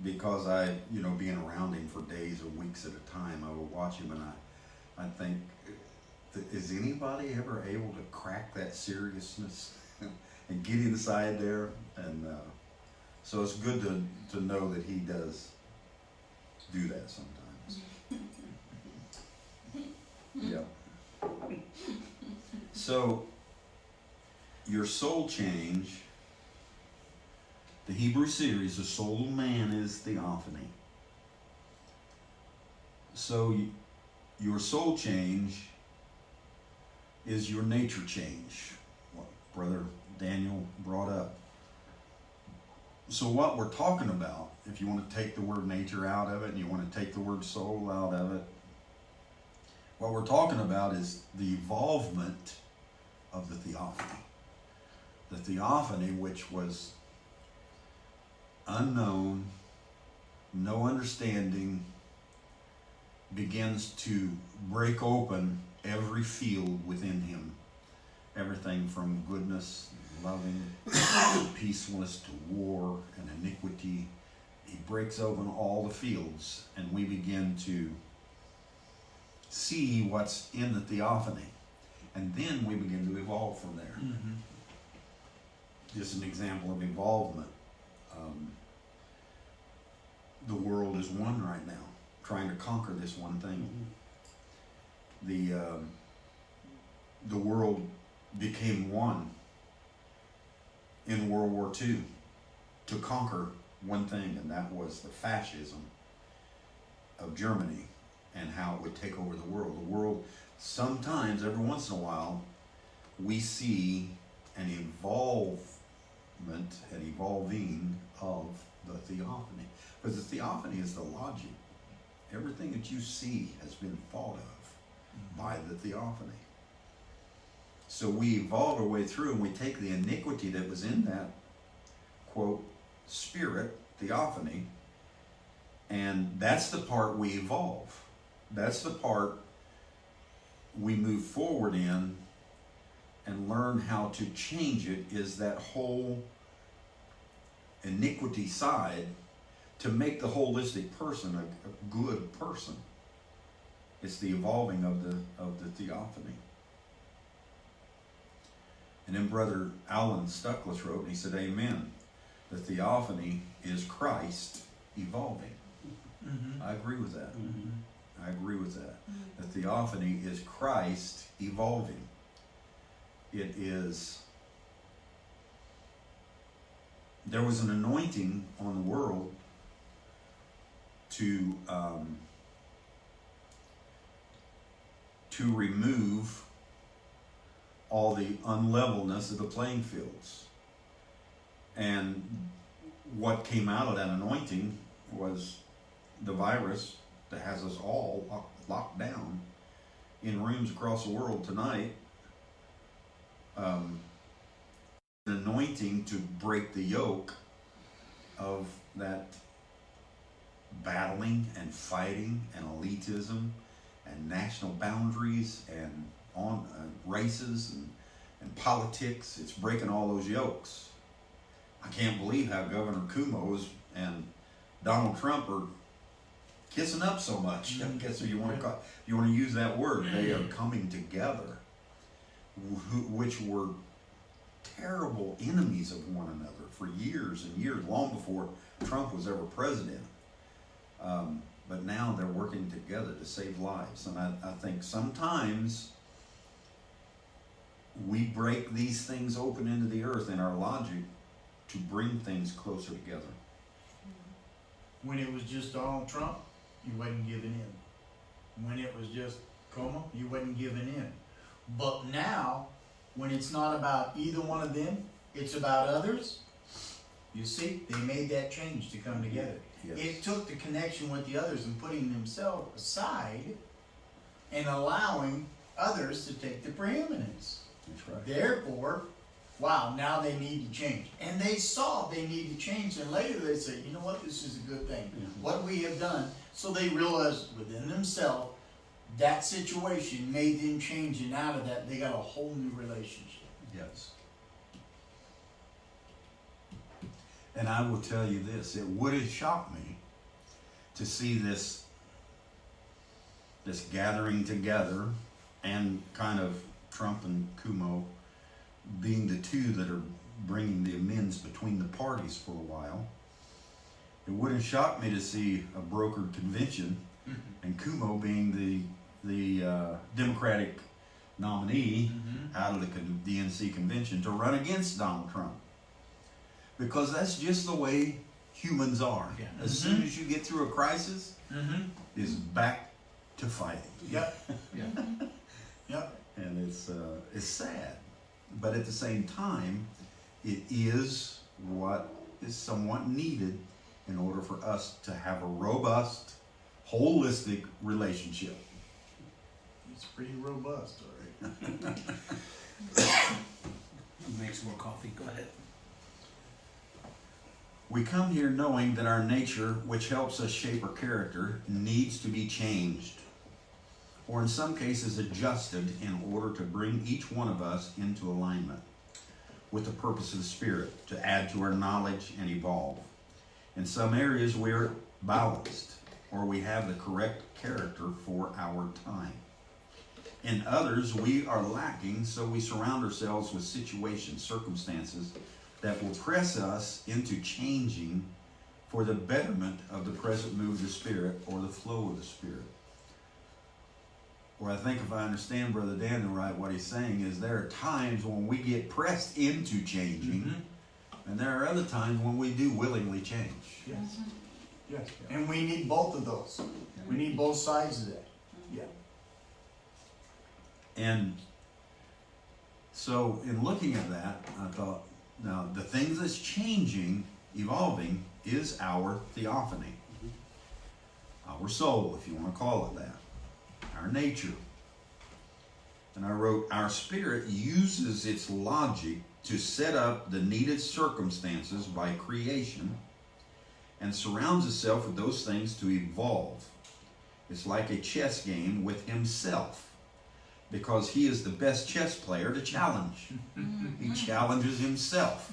Because I, being around him for days or weeks at a time, I would watch him and I think, is anybody ever able to crack that seriousness and get inside there? And so it's good to know that he does do that sometimes. Yeah. So your soul change, the Hebrew series, the soul of man is theophany. So your soul change is your nature change, what Brother Daniel brought up. So what we're talking about, if you want to take the word nature out of it and you want to take the word soul out of it, what we're talking about is the evolvement of the theophany. The theophany, which was unknown, no understanding, begins to break open every field within him. Everything from goodness, loving, to peacefulness, to war and iniquity. He breaks open all the fields, and we begin to see what's in the theophany. And then we begin to evolve from there. Just an example of evolvement. The world is one right now, trying to conquer this one thing. The world became one in World War II to conquer one thing, and that was the fascism of Germany and how it would take over the world. The world, sometimes, every once in a while, we see an evolvement, an evolving of the theophany. Because the theophany is the logic. Everything that you see has been thought of by the theophany. So we evolve our way through, and we take the iniquity that was in that, quote, spirit, theophany, and that's the part we evolve. That's the part we move forward in and learn how to change it is that whole iniquity side to make the holistic person a good person. It's the evolving of the theophany. And then Brother Alan Stuckless wrote, and he said, amen. The theophany is Christ evolving. Mm-hmm. I agree with that. Mm-hmm. I agree with that. The theophany is Christ evolving. It is, there was an anointing on the world to remove all the unlevelness of the playing fields. And what came out of that anointing was the virus that has us all locked down in rooms across the world tonight. An anointing to break the yoke of that battling and fighting and elitism and national boundaries and on races and politics. It's breaking all those yokes. I can't believe how Governor Cuomo and Donald Trump are kissing up so much. I guess if you want to use that word, they are coming together, which were terrible enemies of one another for years and years, long before Trump was ever president. But now they're working together to save lives. And I think sometimes we break these things open into the earth in our logic to bring things closer together. When it was just Donald Trump, you wasn't giving in. When it was just Cuomo, you wasn't giving in. But now, when it's not about either one of them, it's about others. You see, they made that change to come together. Yes. It took the connection with the others and putting themselves aside and allowing others to take the preeminence. That's right. Therefore, wow, now they need to change. And they saw they need to change, and later they said, you know what, this is a good thing. Mm-hmm. What we have done. So they realized within themselves that situation made them change, and out of that they got a whole new relationship. Yes. And I will tell you this, it would have shocked me to see this gathering together and kind of Trump and Cuomo being the two that are bringing the amends between the parties for a while. It wouldn't shock me to see a brokered convention and Cuomo being the Democratic nominee out of the DNC convention to run against Donald Trump. Because that's just the way humans are. Yeah. As soon as you get through a crisis, is back to fighting. Yep. Yep. And it's sad. But at the same time, it is what is somewhat needed in order for us to have a robust, holistic relationship. It's pretty robust, all right. Make some more coffee. Go ahead. We come here knowing that our nature, which helps us shape our character, needs to be changed, or in some cases adjusted, in order to bring each one of us into alignment with the purpose of the Spirit, to add to our knowledge and evolve. In some areas we're balanced, or we have the correct character for our time. In others we are lacking, so we surround ourselves with situations, circumstances that will press us into changing for the betterment of the present move of the Spirit or the flow of the Spirit. Or I think if I understand Brother Daniel right, what he's saying is there are times when we get pressed into changing, and there are other times when we do willingly change. Yes. Yes. And we need both of those. We need both sides of that. Yeah. And so in looking at that, I thought, now the thing that's changing, evolving, is our theophany. Our soul, if you want to call it that. Our nature. And I wrote, our spirit uses its logic to set up the needed circumstances by creation and surrounds itself with those things to evolve. It's like a chess game with himself. because he is the best chess player to challenge. He challenges himself.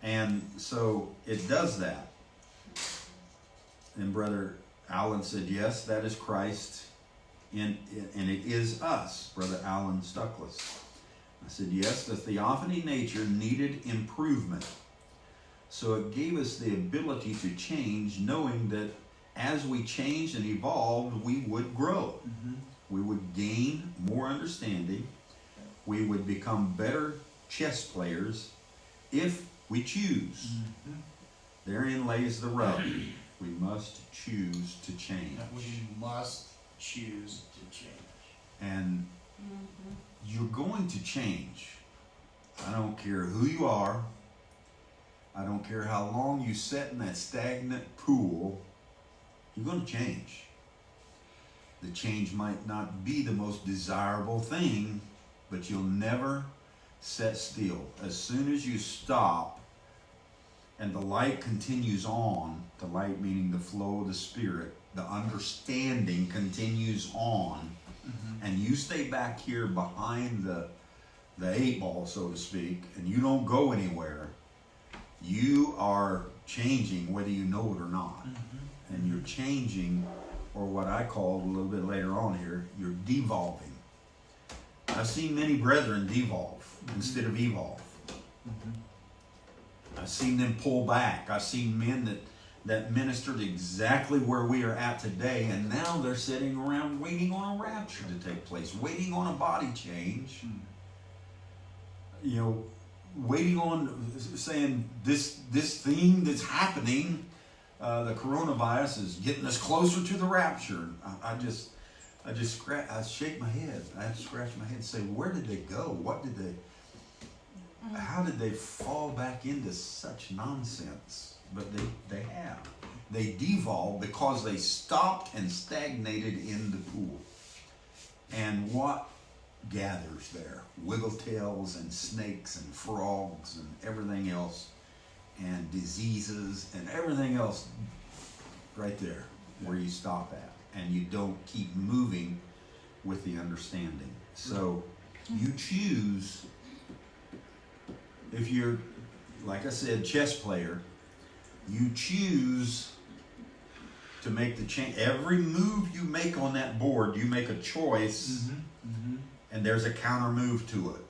And so it does that. And Brother Allen said, yes, that is Christ, and it is us, Brother Allen Stuckless. I said, yes, the theophany nature needed improvement. So it gave us the ability to change, knowing that as we changed and evolved, we would grow. We would gain more understanding. We would become better chess players if we choose. Therein lays the rub. We must choose to change. We must choose to change. And you're going to change. I don't care who you are. I don't care how long you sit in that stagnant pool. You're going to change. The change might not be the most desirable thing, but you'll never sit still. As soon as you stop and the light continues on, the light meaning the flow of the Spirit, the understanding continues on, and you stay back here behind the 8 ball, so to speak, and you don't go anywhere, you are changing whether you know it or not. And you're changing, or what I call a little bit later on here, you're devolving. I've seen many brethren devolve instead of evolve. I've seen them pull back. I've seen men that ministered exactly where we are at today, and now they're sitting around waiting on a rapture to take place, waiting on a body change. You know, waiting on, saying this thing that's happening, the coronavirus is getting us closer to the rapture. I shake my head. I have to scratch my head and say, where did they go? How did they fall back into such nonsense? But they have. They devolved because they stopped and stagnated in the pool. And what gathers there? Wiggletails and snakes and frogs and everything else, and diseases and everything else right there where you stop at, and you don't keep moving with the understanding. So you choose. If you're, like I said, chess player, you choose to make the change. Every move you make on that board, you make a choice, and there's a counter move to it.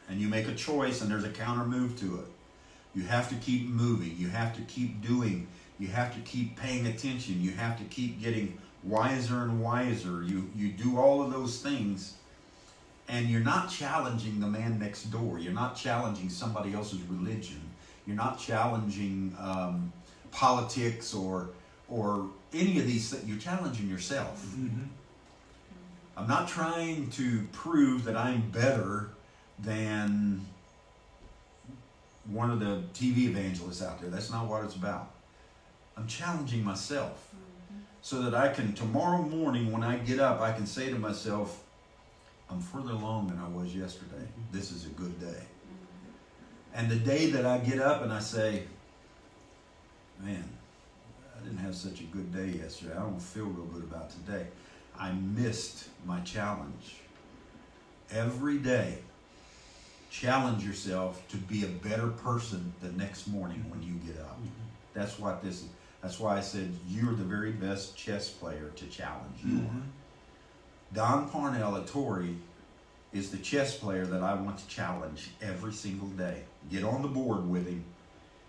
And you make a choice, and there's a counter move to it. You have to keep moving. You have to keep doing. You have to keep paying attention. You have to keep getting wiser and wiser. You do all of those things. And you're not challenging the man next door. You're not challenging somebody else's religion. You're not challenging politics or any of these things. You're challenging yourself. I'm not trying to prove that I'm better than one of the TV evangelists out there. That's not what it's about. I'm challenging myself so that I can, tomorrow morning when I get up, I can say to myself, I'm further along than I was yesterday. This is a good day. And the day that I get up and I say, man, I didn't have such a good day yesterday. I don't feel real good about today. I missed my challenge. Every day, challenge yourself to be a better person the next morning when you get up. That's what this is. That's why I said you're the very best chess player to challenge. You are. Don Parnell at Torrey is the chess player that I want to challenge every single day. Get on the board with him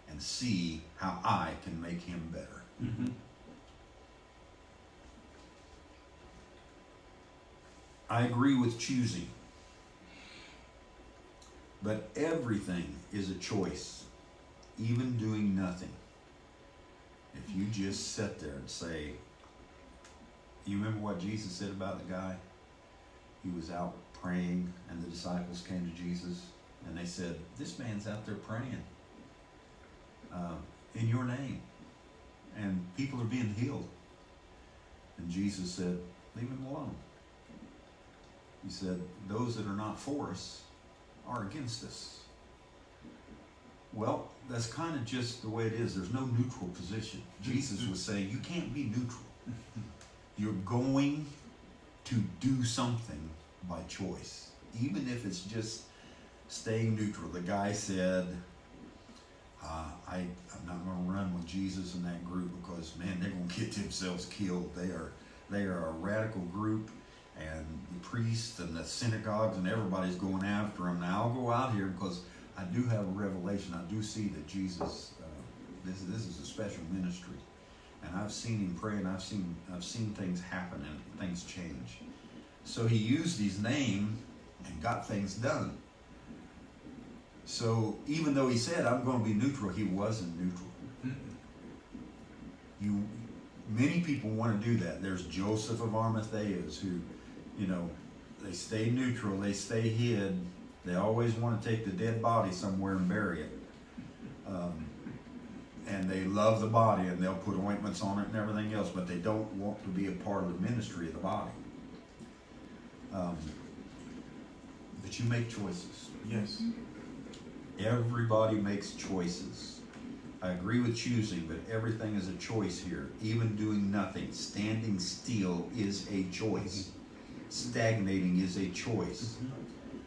and see how I can make him better. I agree with choosing. But everything is a choice, even doing nothing. If you just sit there and say, you remember what Jesus said about the guy? He was out praying, and the disciples came to Jesus, and they said, this man's out there praying in your name, and people are being healed. And Jesus said, leave him alone. He said, those that are not for us are against us. Well, that's kind of just the way it is. There's no neutral position. Jesus was saying, you can't be neutral. You're going to do something by choice, even if it's just staying neutral. The guy said, I'm not going to run with Jesus in that group because, man, they're going to get themselves killed. They are a radical group, and the priests and the synagogues and everybody's going after them. Now I'll go out here because I do have a revelation. I do see that Jesus, this is a special ministry, and I've seen him pray, and I've seen things happen and things change. So he used his name and got things done. So even though he said, I'm going to be neutral, he wasn't neutral. Many people want to do that. There's Joseph of Arimathea's who, they stay neutral, they stay hid. They always want to take the dead body somewhere and bury it. And they love the body, and they'll put ointments on it and everything else, but they don't want to be a part of the ministry of the body. But you make choices. Yes. Everybody makes choices. I agree with choosing, but everything is a choice here. Even doing nothing, standing still is a choice. Stagnating is a choice.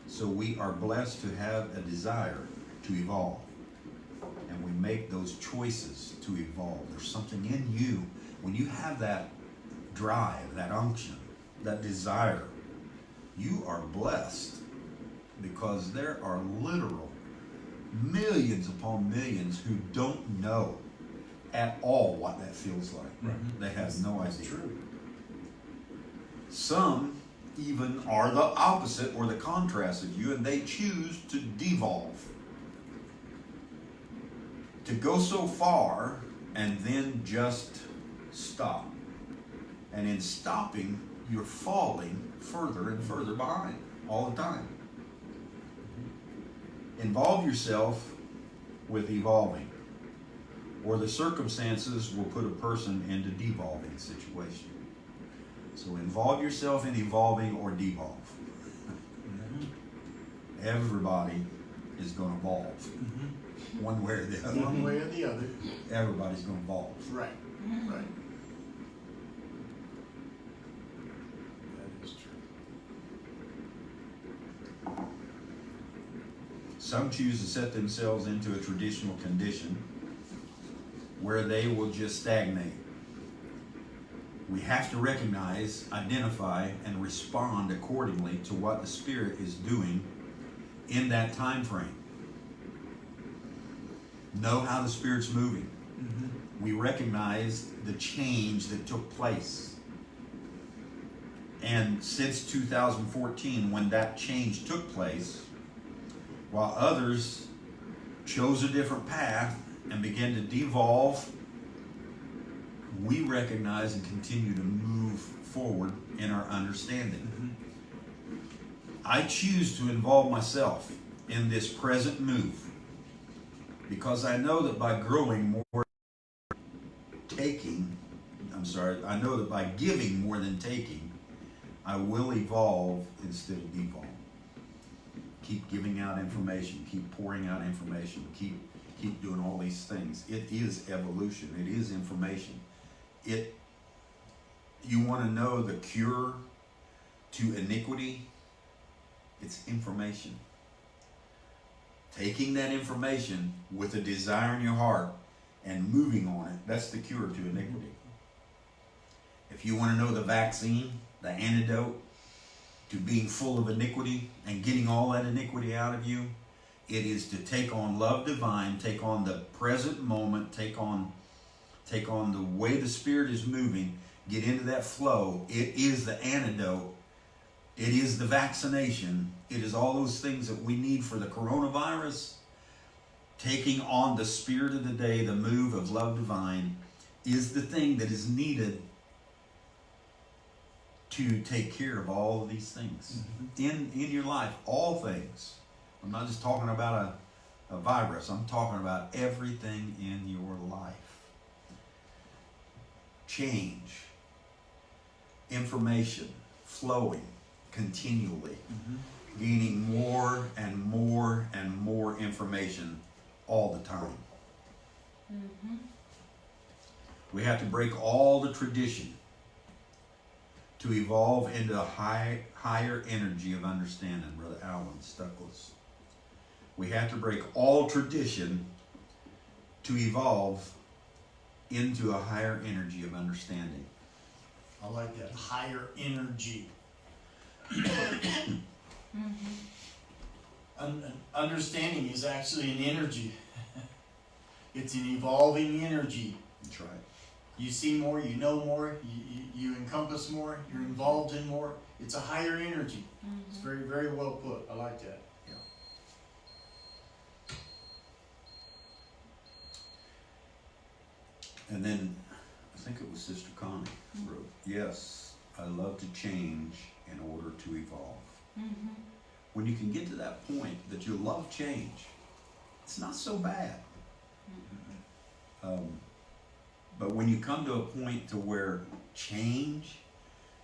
So we are blessed to have a desire to evolve. And we make those choices to evolve. There's something in you. When you have that drive, that unction, that desire, you are blessed, because there are literal millions upon millions who don't know at all what that feels like. Right. They have no That's idea. true. Some even are the opposite or the contrast of you, and they choose to devolve. To go so far and then just stop. And in stopping, you're falling further and further behind all the time. Involve yourself with evolving, or the circumstances will put a person into devolving situation. So involve yourself in evolving or devolve. Everybody is going to evolve, one way or the other. One way or the other. Everybody's going to evolve. Right. Right. That is true. Some choose to set themselves into a traditional condition where they will just stagnate. We have to recognize, identify, and respond accordingly to what the Spirit is doing in that time frame. Know how the Spirit's moving. We recognize the change that took place. And since 2014, when that change took place, while others chose a different path and began to devolve, we recognize and continue to move forward in our understanding. I choose to involve myself in this present move because I know that by growing more I know that by giving more than taking, I will evolve instead of devolve. Keep giving out information, keep pouring out information, keep doing all these things. It is evolution, it is information. You want to know the cure to iniquity? It's information. Taking that information with a desire in your heart and moving on it, that's the cure to iniquity. If you want to know the vaccine, the antidote to being full of iniquity and getting all that iniquity out of you, it is to take on love divine, take on the present moment, take on the way the Spirit is moving, get into that flow. It is the antidote. It is the vaccination. It is all those things that we need for the coronavirus. Taking on the spirit of the day, the move of love divine, is the thing that is needed to take care of all of these things in your life. All things. I'm not just talking about a virus. I'm talking about everything in your life. Change, information flowing continually, gaining more and more and more information all the time. We have to break all the tradition to evolve into a higher energy of understanding, Brother Allen Stuckless. We have to break all tradition to evolve into a higher energy of understanding. I like that, higher energy. Understanding is actually an energy. It's an evolving energy. That's right. You see more, you know more, you encompass more, you're involved in more. It's a higher energy. It's very, very well put. I like that. Yeah. And then, I think it was Sister Connie wrote, yes, I love to change in order to evolve. When you can get to that point that you love change, it's not so bad. But when you come to a point to where change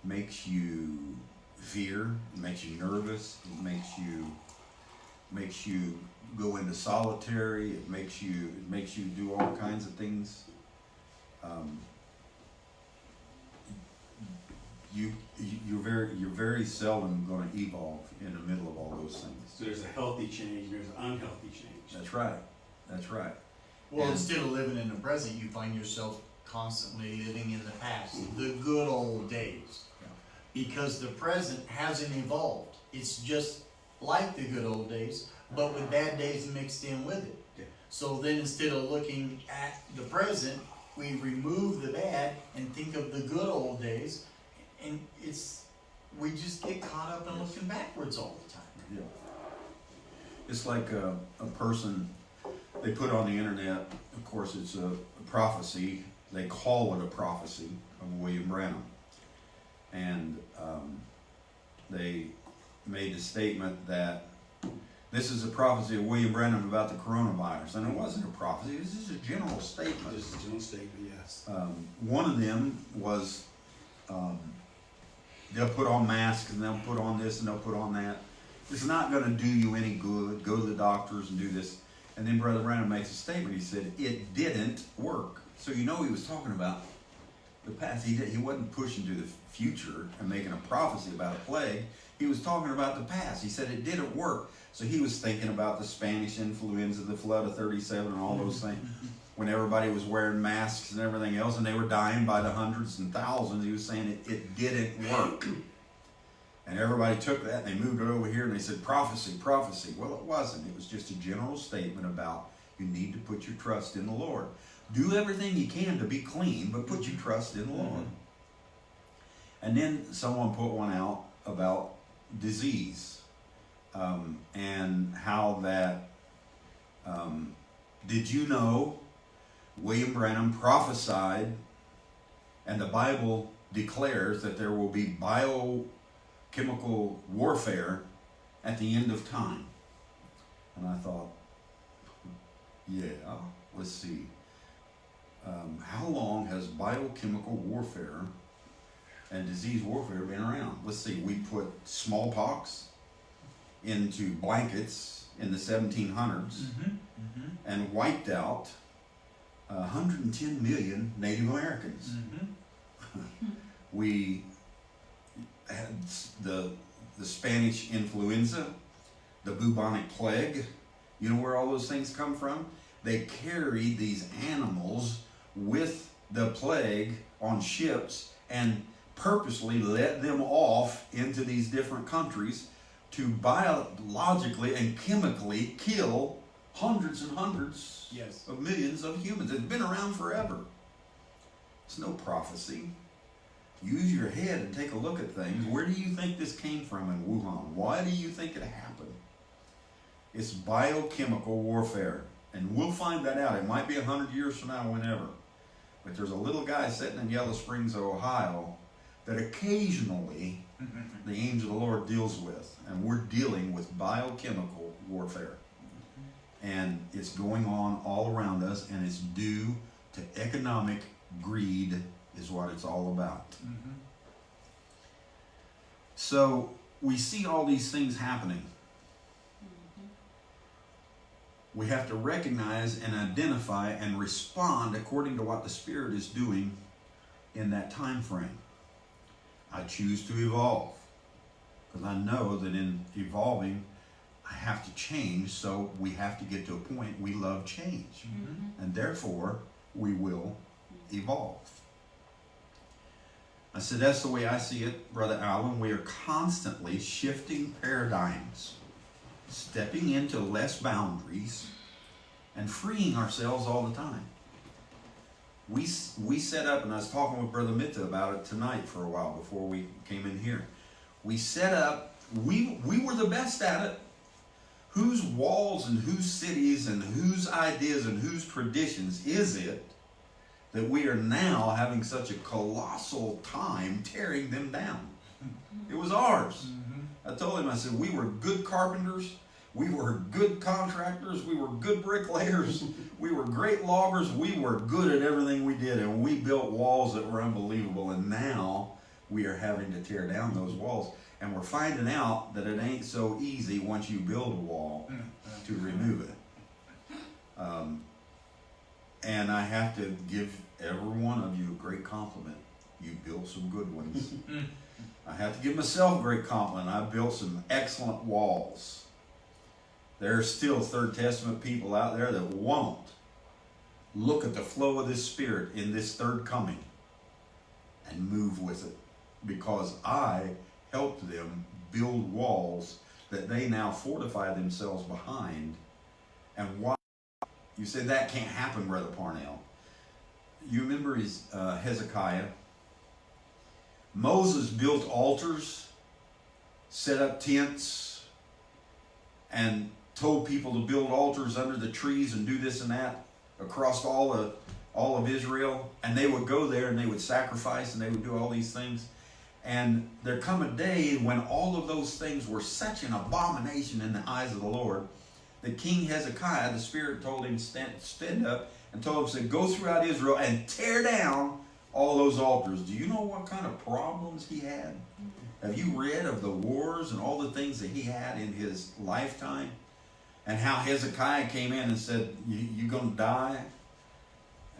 makes you fear, it makes you nervous, it makes you go into solitary, it makes you do all kinds of things. You're very seldom going to evolve in the middle of all those things. So there's a healthy change, there's an unhealthy change. That's right. That's right. Well, And- instead of living in the present, you find yourself constantly living in the past, the good old days. Yeah. Because the present hasn't evolved. It's just like the good old days, but with bad days mixed in with it. Yeah. So then instead of looking at the present, we remove the bad and think of the good old days, and we just get caught up in looking backwards all the time. Yeah. It's like a person, they put on the internet, of course it's a prophecy, they call it a prophecy of William Branham. And they made the statement that this is a prophecy of William Branham about the coronavirus. And it wasn't a prophecy, it was just a general statement. Just a general statement, yes. One of them was they'll put on masks and they'll put on this and they'll put on that. It's not going to do you any good. Go to the doctors and do this. And then Brother Branham makes a statement. He said, it didn't work. So you know he was talking about the past. He wasn't pushing to the future and making a prophecy about a plague. He was talking about the past. He said it didn't work. So he was thinking about the Spanish influenza, the flood of 37 and all those things. When everybody was wearing masks and everything else and they were dying by the hundreds and thousands, he was saying it didn't work. And everybody took that and they moved it over here and they said, prophecy, prophecy. Well, it wasn't. It was just a general statement about you need to put your trust in the Lord. Do everything you can to be clean, but put your trust in the Lord. And then someone put one out about disease and how that, did you know William Branham prophesied, and the Bible declares that there will be biochemical warfare at the end of time. And I thought, yeah, let's see. How long has biochemical warfare and disease warfare been around? Let's see, we put smallpox into blankets in the 1700s and wiped out 110 million Native Americans. We had the Spanish influenza, the bubonic plague. You know where all those things come from? They carried these animals with the plague on ships and purposely let them off into these different countries to biologically and chemically kill hundreds and hundreds of millions of humans. It's been around forever. It's no prophecy. Use your head and take a look at things. Where do you think this came from in Wuhan? Why do you think it happened? It's biochemical warfare. And we'll find that out. It might be 100 years from now, whenever. But there's a little guy sitting in Yellow Springs, Ohio, that occasionally the angel of the Lord deals with. And we're dealing with biochemical warfare. And it's going on all around us, and it's due to economic greed is what it's all about. So we see all these things happening. We have to recognize and identify and respond according to what the Spirit is doing in that time frame. I choose to evolve because I know that in evolving, I have to change, so we have to get to a point we love change. And therefore, we will evolve. I said, that's the way I see it, Brother Allen. We are constantly shifting paradigms, stepping into less boundaries, and freeing ourselves all the time. We set up, and I was talking with Brother Mitta about it tonight for a while before we came in here. We set up, we were the best at it. Whose walls and whose cities and whose ideas and whose traditions is it that we are now having such a colossal time tearing them down? It was ours. I told him, I said, we were good carpenters, we were good contractors, we were good bricklayers, we were great loggers, we were good at everything we did, and we built walls that were unbelievable, and now we are having to tear down those walls. And we're finding out that it ain't so easy once you build a wall to remove it. And I have to give every one of you a great compliment. You built some good ones. I have to give myself a great compliment. I built some excellent walls. There are still Third Testament people out there that won't look at the flow of this Spirit in this third coming and move with it, because I helped them build walls that they now fortify themselves behind. And why? You say that can't happen, Brother Parnell. You remember Hezekiah? Moses built altars, set up tents, and told people to build altars under the trees and do this and that across all of Israel. And they would go there and they would sacrifice and they would do all these things. And there come a day when all of those things were such an abomination in the eyes of the Lord that King Hezekiah, the Spirit told him to stand up and told him, said, go throughout Israel and tear down all those altars. Do you know what kind of problems he had? Have you read of the wars and all the things that he had in his lifetime? And how Hezekiah came in and said, you're going to die?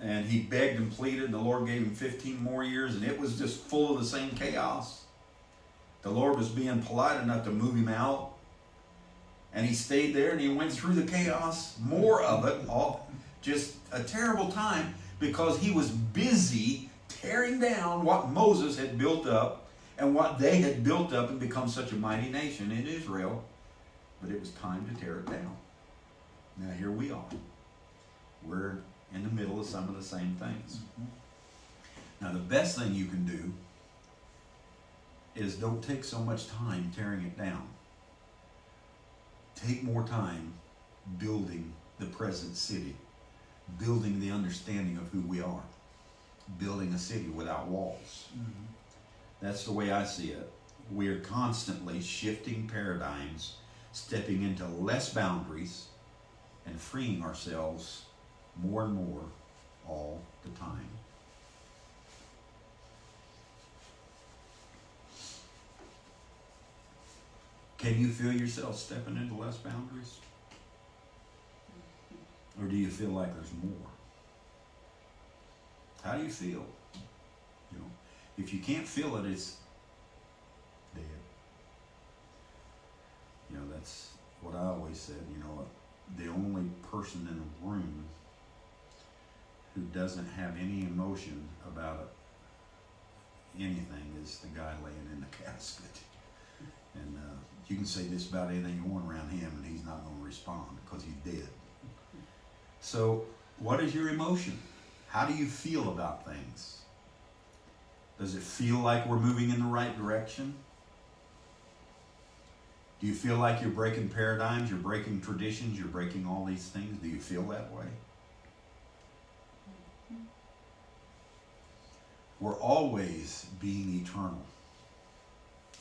And he begged and pleaded, and the Lord gave him 15 more years, and it was just full of the same chaos. The Lord was being polite enough to move him out, and he stayed there, and he went through the chaos, more of it, all just a terrible time, because he was busy tearing down what Moses had built up, and what they had built up and become such a mighty nation in Israel. But it was time to tear it down. Now here we are. We're in the middle of some of the same things. Now the best thing you can do is don't take so much time tearing it down. Take more time building the present city, building the understanding of who we are, building a city without walls. That's the way I see it. We are constantly shifting paradigms, stepping into less boundaries, and freeing ourselves more and more all the time. Can you feel yourself stepping into less boundaries? Or do you feel like there's more? How do you feel? You know, if you can't feel it, it's dead. You know, that's what I always said. You know, the only person in the room who doesn't have any emotion about anything is the guy laying in the casket. And you can say this about anything you want around him, and he's not going to respond because he's dead. So, what is your emotion? How do you feel about things? Does it feel like we're moving in the right direction? Do you feel like you're breaking paradigms, you're breaking traditions, you're breaking all these things? Do you feel that way? We're always being eternal.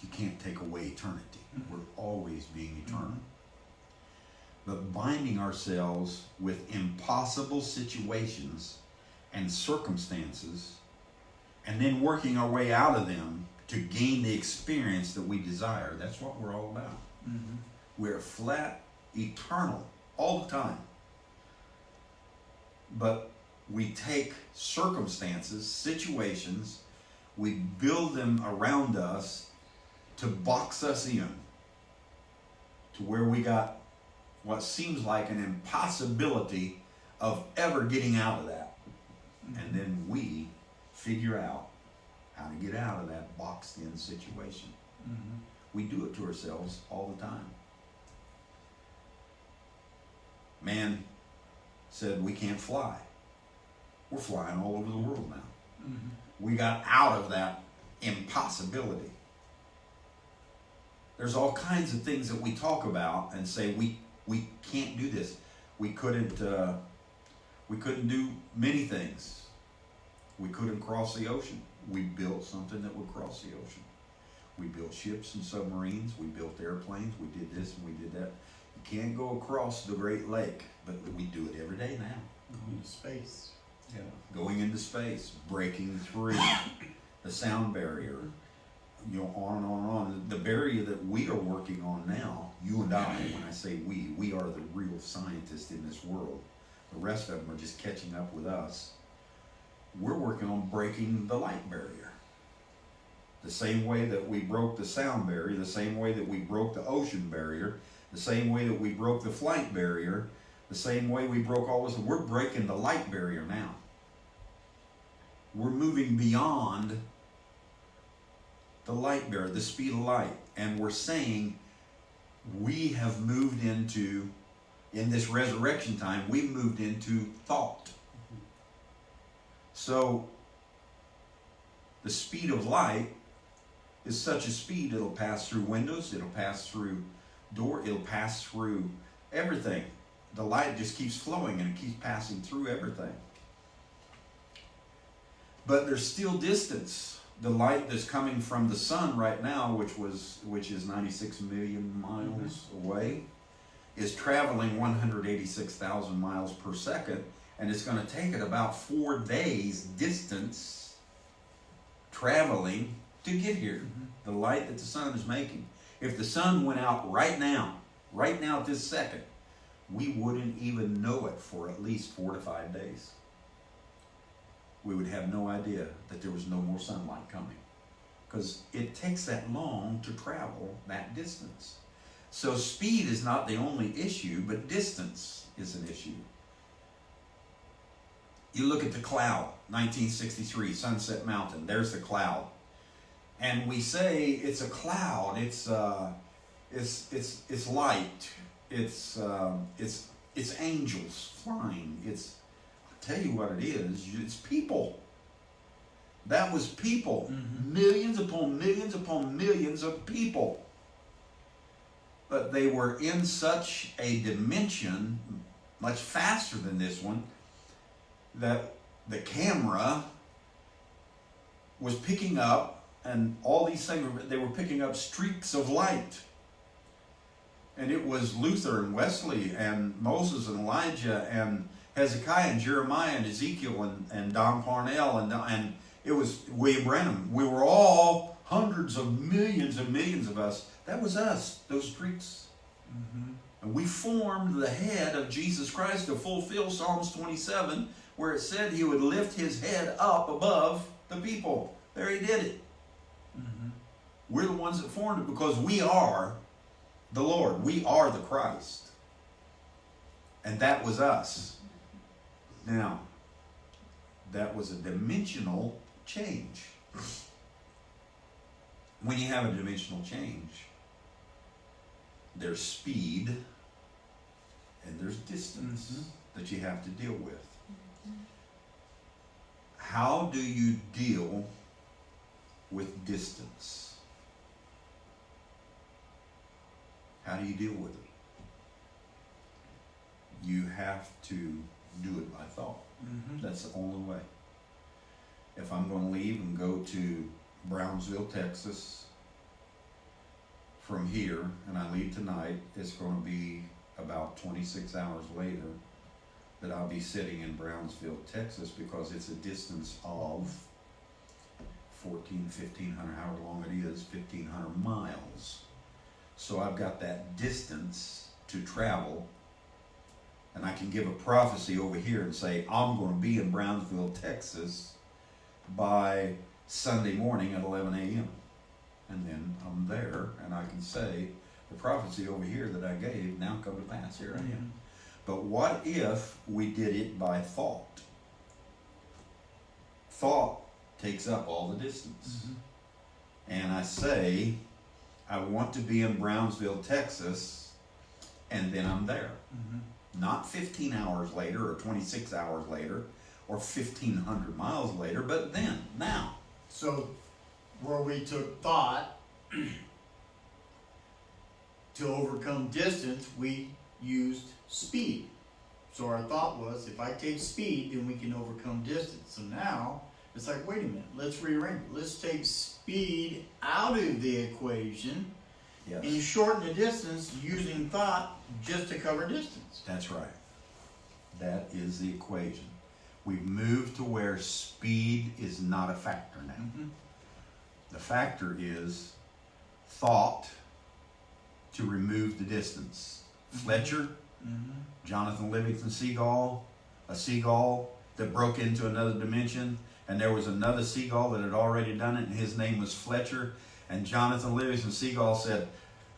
You can't take away eternity. We're always being eternal. But binding ourselves with impossible situations and circumstances, and then working our way out of them to gain the experience that we desire, that's what we're all about. We're flat eternal all the time. But we take circumstances, situations, We build them around us to box us in to where we got what seems like an impossibility of ever getting out of that. And then we figure out how to get out of that boxed in situation. We do it to ourselves all the time. Man said we can't fly. We're flying all over the world now. We got out of that impossibility. There's all kinds of things that we talk about and say we can't do this. We couldn't do many things. We couldn't cross the ocean. We built something that would cross the ocean. We built ships and submarines. We built airplanes. We did this and we did that. You can't go across the Great Lake, but we do it every day now. Going to space. Yeah. Going into space, breaking through the sound barrier, you know, on and on and on. The barrier that we are working on now, you and I, when I say we are the real scientists in this world. The rest of them are just catching up with us. We're working on breaking the light barrier. The same way that we broke the sound barrier, the same way that we broke the ocean barrier, the same way that we broke the flight barrier, the same way we broke all this, we're breaking the light barrier now. We're moving beyond the light barrier, the speed of light, and we're saying we have moved into, in this resurrection time, we've moved into thought. So the speed of light is such a speed, it'll pass through windows, it'll pass through door, it'll pass through everything. The light just keeps flowing and it keeps passing through everything. But there's still distance. The light that's coming from the sun right now, which is 96 million miles away, is traveling 186,000 miles per second, and it's going to take it about 4 days distance traveling to get here. The light that the sun is making. If the sun went out right now at this second, we wouldn't even know it for at least 4 to 5 days. We would have no idea that there was no more sunlight coming, because it takes that long to travel that distance. So speed is not the only issue, but distance is an issue. You look at the cloud, 1963, Sunset Mountain, there's the cloud. And we say it's a cloud, it's light, it's angels flying, I'll tell you what it is, it's people. That was people, millions upon millions upon millions of people. But they were in such a dimension, much faster than this one, that the camera was picking up, and all these things, they were picking up streaks of light. And it was Luther and Wesley and Moses and Elijah and Hezekiah and Jeremiah and Ezekiel and Don Parnell and it was William Branham. We were all hundreds of millions of us. That was us, those streaks. And we formed the head of Jesus Christ to fulfill Psalms 27, where it said he would lift his head up above the people. There he did it. We're the ones that formed it, because we are the Lord. We are the Christ. And that was us. Now, that was a dimensional change. When you have a dimensional change, there's speed and there's distance that you have to deal with. How do you deal with distance? How do you deal with it? You have to do it by thought. That's the only way. If I'm going to leave and go to Brownsville, Texas, from here, and I leave tonight, it's going to be about 26 hours later that I'll be sitting in Brownsville, Texas, because it's a distance of 1,500, however long it is, 1,500 miles. So I've got that distance to travel, and I can give a prophecy over here and say, I'm going to be in Brownsville, Texas by Sunday morning at 11 a.m. And then I'm there, and I can say, the prophecy over here that I gave now come to pass. Here I am. But what if we did it by thought? Thought takes up all the distance. And I say, I want to be in Brownsville, Texas, and then I'm there. Not 15 hours later or 26 hours later or 1,500 miles later, but then, now. So, where we took thought to overcome distance, we used speed. So our thought was, if I take speed, then we can overcome distance. So now, it's like, wait a minute, let's rearrange it. Let's take speed out of the equation and shorten the distance using thought just to cover distance. That's right. That is the equation. We've moved to where speed is not a factor now. The factor is thought to remove the distance. Fletcher, Jonathan Livingston Seagull, a seagull that broke into another dimension, and there was another seagull that had already done it, and his name was Fletcher. And Jonathan Livingston Seagull said,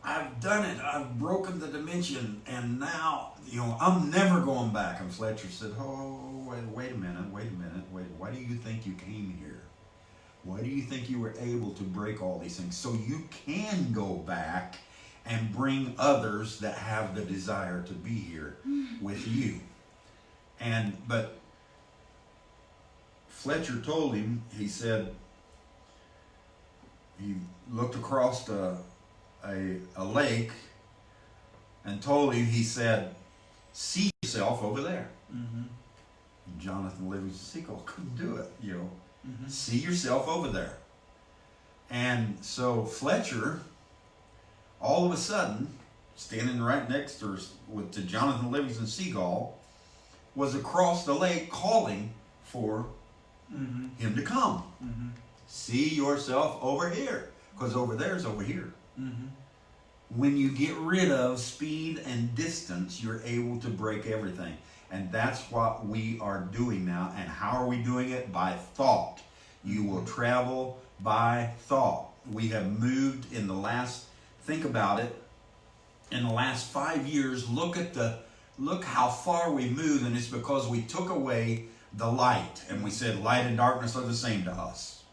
I've done it, I've broken the dimension, and now, I'm never going back. And Fletcher said, wait a minute, why do you think you came here? Why do you think you were able to break all these things? So you can go back and bring others that have the desire to be here with you. But Fletcher told him, he said, he looked across a lake and told him, he said, see yourself over there. Jonathan Livingston Seagull couldn't do it, See yourself over there. And so Fletcher, all of a sudden, standing right next to Jonathan Livingston Seagull, was across the lake calling for him to come. See yourself over here, because over there is over here. When you get rid of speed and distance, you're able to break everything. And that's what we are doing now. And how are we doing it? By thought. You will travel by thought. We have moved in the last, think about it, in the last 5 years, look how far we moved, and it's because we took away the light. And we said light and darkness are the same to us.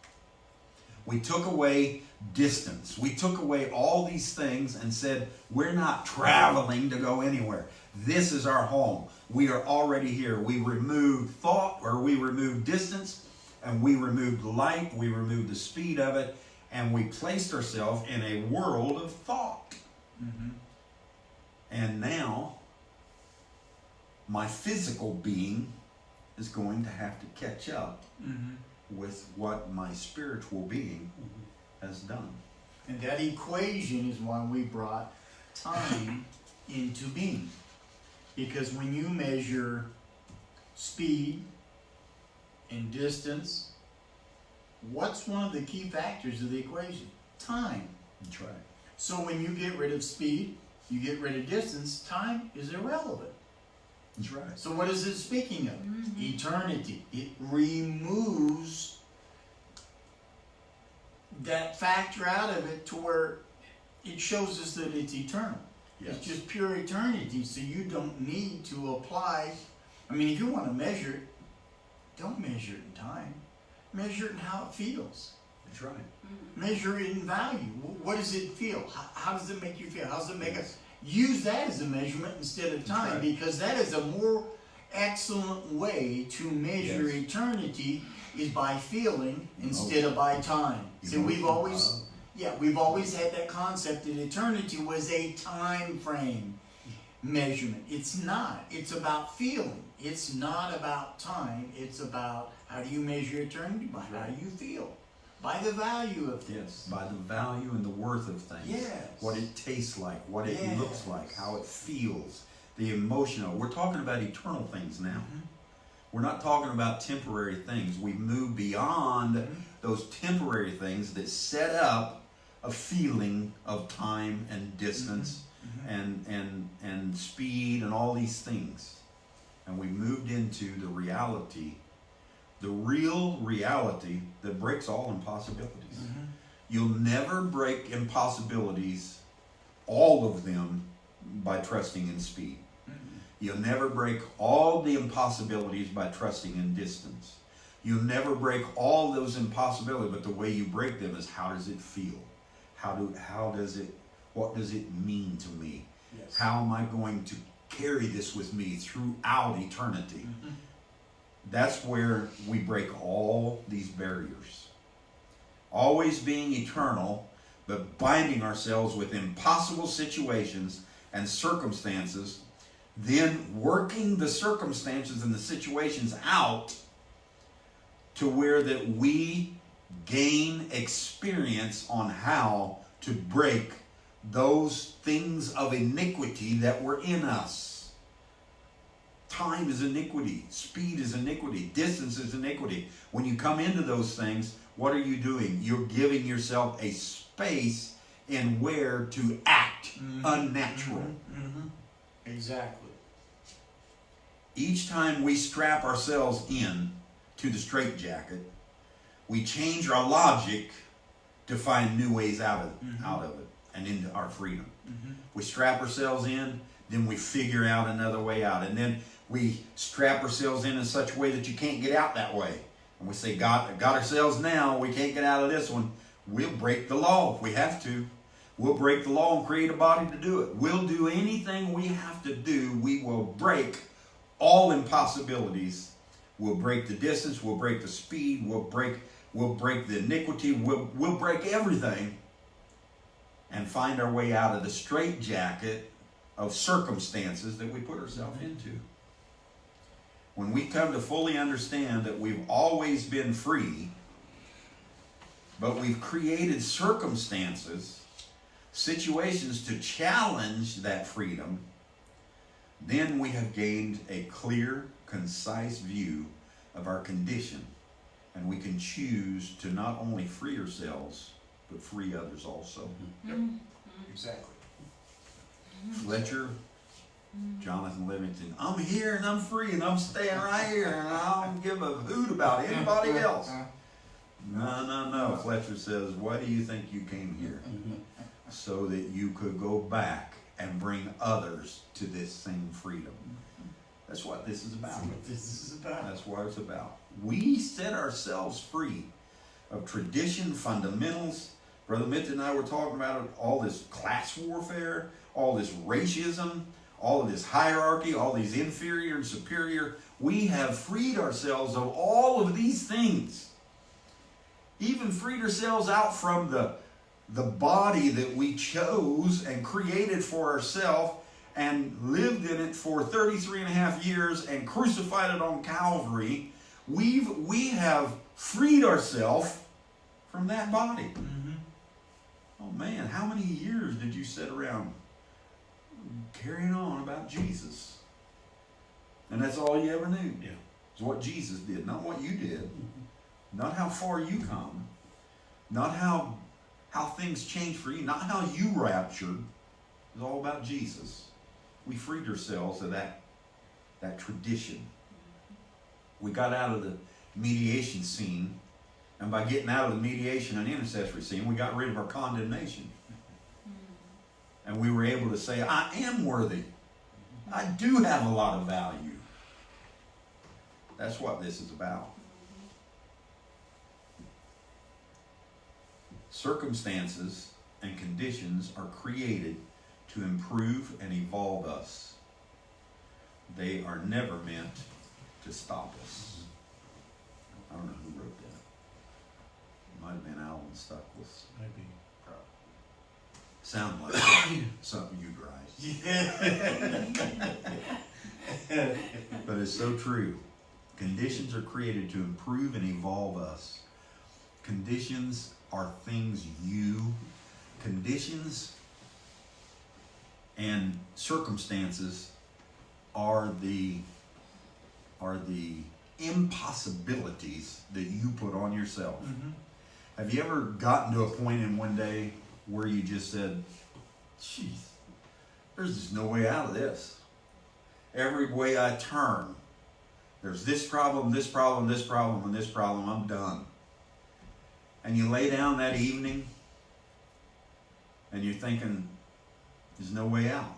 We took away distance. We took away all these things and said, we're not traveling to go anywhere. This is our home. We are already here. We removed thought, or we removed distance, and we removed light. We removed the speed of it, and we placed ourselves in a world of thought. And now, my physical being is going to have to catch up with what my spiritual being has done. And that equation is why we brought time into being. Because when you measure speed and distance, what's one of the key factors of the equation? Time. That's right. So when you get rid of speed, you get rid of distance, time is irrelevant. That's right. So what is it speaking of? Eternity. It removes that factor out of it to where it shows us that it's eternal. Yes. It's just pure eternity, so you don't need to apply. I mean, if you want to measure it, don't measure it in time. Measure it in how it feels. That's right. Measure it in value. What does it feel? How does it make you feel? How does it make us? Use that as a measurement instead of time, right. because that is a more excellent way to measure Yes. eternity is by feeling instead of by time. See, we've always had that concept that eternity was a time frame measurement. It's not. It's about feeling. It's not about time. It's about how do you measure eternity? By how do you feel. By the value of things. Yes, by the value and the worth of things. Yes. What it tastes like, what it looks like, how it feels, the emotional. We're talking about eternal things now. We're not talking about temporary things. We move beyond those temporary things that set up a feeling of time and distance and speed and all these things. And we moved into the reality the real reality that breaks all impossibilities. Mm-hmm. You'll never break impossibilities, all of them, by trusting in speed. Mm-hmm. You'll never break all the impossibilities by trusting in distance. You'll never break all those impossibilities, but the way you break them is, how does it feel? What does it mean to me? Yes. How am I going to carry this with me throughout eternity? Mm-hmm. That's where we break all these barriers. Always being eternal, but binding ourselves with impossible situations and circumstances, then working the circumstances and the situations out to where that we gain experience on how to break those things of iniquity that were in us. Time is iniquity. Speed is iniquity. Distance is iniquity. When you come into those things, what are you doing? You're giving yourself a space in where to act unnatural. Mm-hmm. Exactly. Each time we strap ourselves in to the straitjacket, we change our logic to find new ways out of it and into our freedom. Mm-hmm. We strap ourselves in, then we figure out another way out. And then we strap ourselves in such a way that you can't get out that way. And we say, got ourselves now, we can't get out of this one. We'll break the law if we have to. We'll break the law and create a body to do it. We'll do anything we have to do. We will break all impossibilities. We'll break the distance. We'll break the speed. We'll break the iniquity. We'll break everything and find our way out of the straitjacket of circumstances that we put ourselves into. When we come to fully understand that we've always been free, but we've created circumstances, situations to challenge that freedom, then we have gained a clear, concise view of our condition. And we can choose to not only free ourselves, but free others also. Yep. Exactly. Fletcher, Jonathan Livingston, I'm here and I'm free and I'm staying right here and I don't give a hoot about anybody else. No. Fletcher says, why do you think you came here? So that you could go back and bring others to this same freedom. That's what this is about. That's what this is about. That's what it's about. We set ourselves free of tradition, fundamentals. Brother Mitch and I were talking about all this class warfare, all this racism, all of this hierarchy, all these inferior and superior. We have freed ourselves of all of these things. Even freed ourselves out from the body that we chose and created for ourselves and lived in it for 33 and a half years and crucified it on Calvary. We have freed ourselves from that body. Mm-hmm. Oh man, how many years did you sit around carrying on about Jesus? And that's all you ever knew. Yeah. It's what Jesus did, not what you did. Not how far you come. Not how things changed for you. Not how you raptured. It's all about Jesus. We freed ourselves of that tradition. We got out of the mediation scene. And by getting out of the mediation and intercessory scene, we got rid of our condemnation. And we were able to say, I am worthy. I do have a lot of value. That's what this is about. Circumstances and conditions are created to improve and evolve us. They are never meant to stop us. I don't know who wrote that. It might have been Alan Stuckless. Maybe. Sound like something you'd write. But it's so true. Conditions are created to improve and evolve us. Conditions are things conditions and circumstances are the impossibilities that you put on yourself. Mm-hmm. Have you ever gotten to a point in one day where you just said, geez, there's just no way out of this. Every way I turn, There's this problem, this problem, this problem, and this problem. I'm done. And you lay down that evening and you're thinking, there's no way out.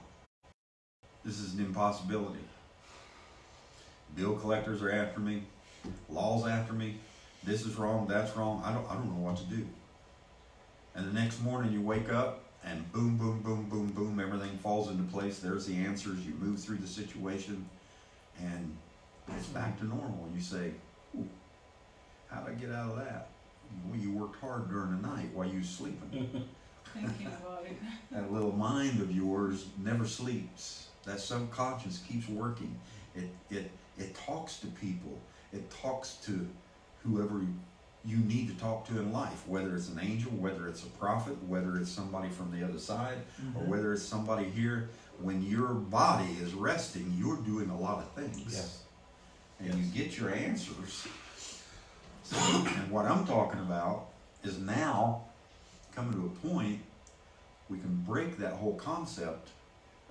This is an impossibility. Bill collectors are after me. Law's after me. This is wrong, that's wrong. I don't know what to do. And the next morning you wake up and boom, boom, boom, boom, boom, everything falls into place. There's the answers. You move through the situation and it's back to normal. And you say, ooh, how'd I get out of that? Well, you worked hard during the night while you were sleeping. Thinking about it. That little mind of yours never sleeps. That subconscious keeps working. It talks to people. It talks to whoever you need to talk to in life, whether it's an angel, whether it's a prophet, whether it's somebody from the other side, or whether it's somebody here. When your body is resting, you're doing a lot of things. Yes. And you get your answers. So, and what I'm talking about is now coming to a point we can break that whole concept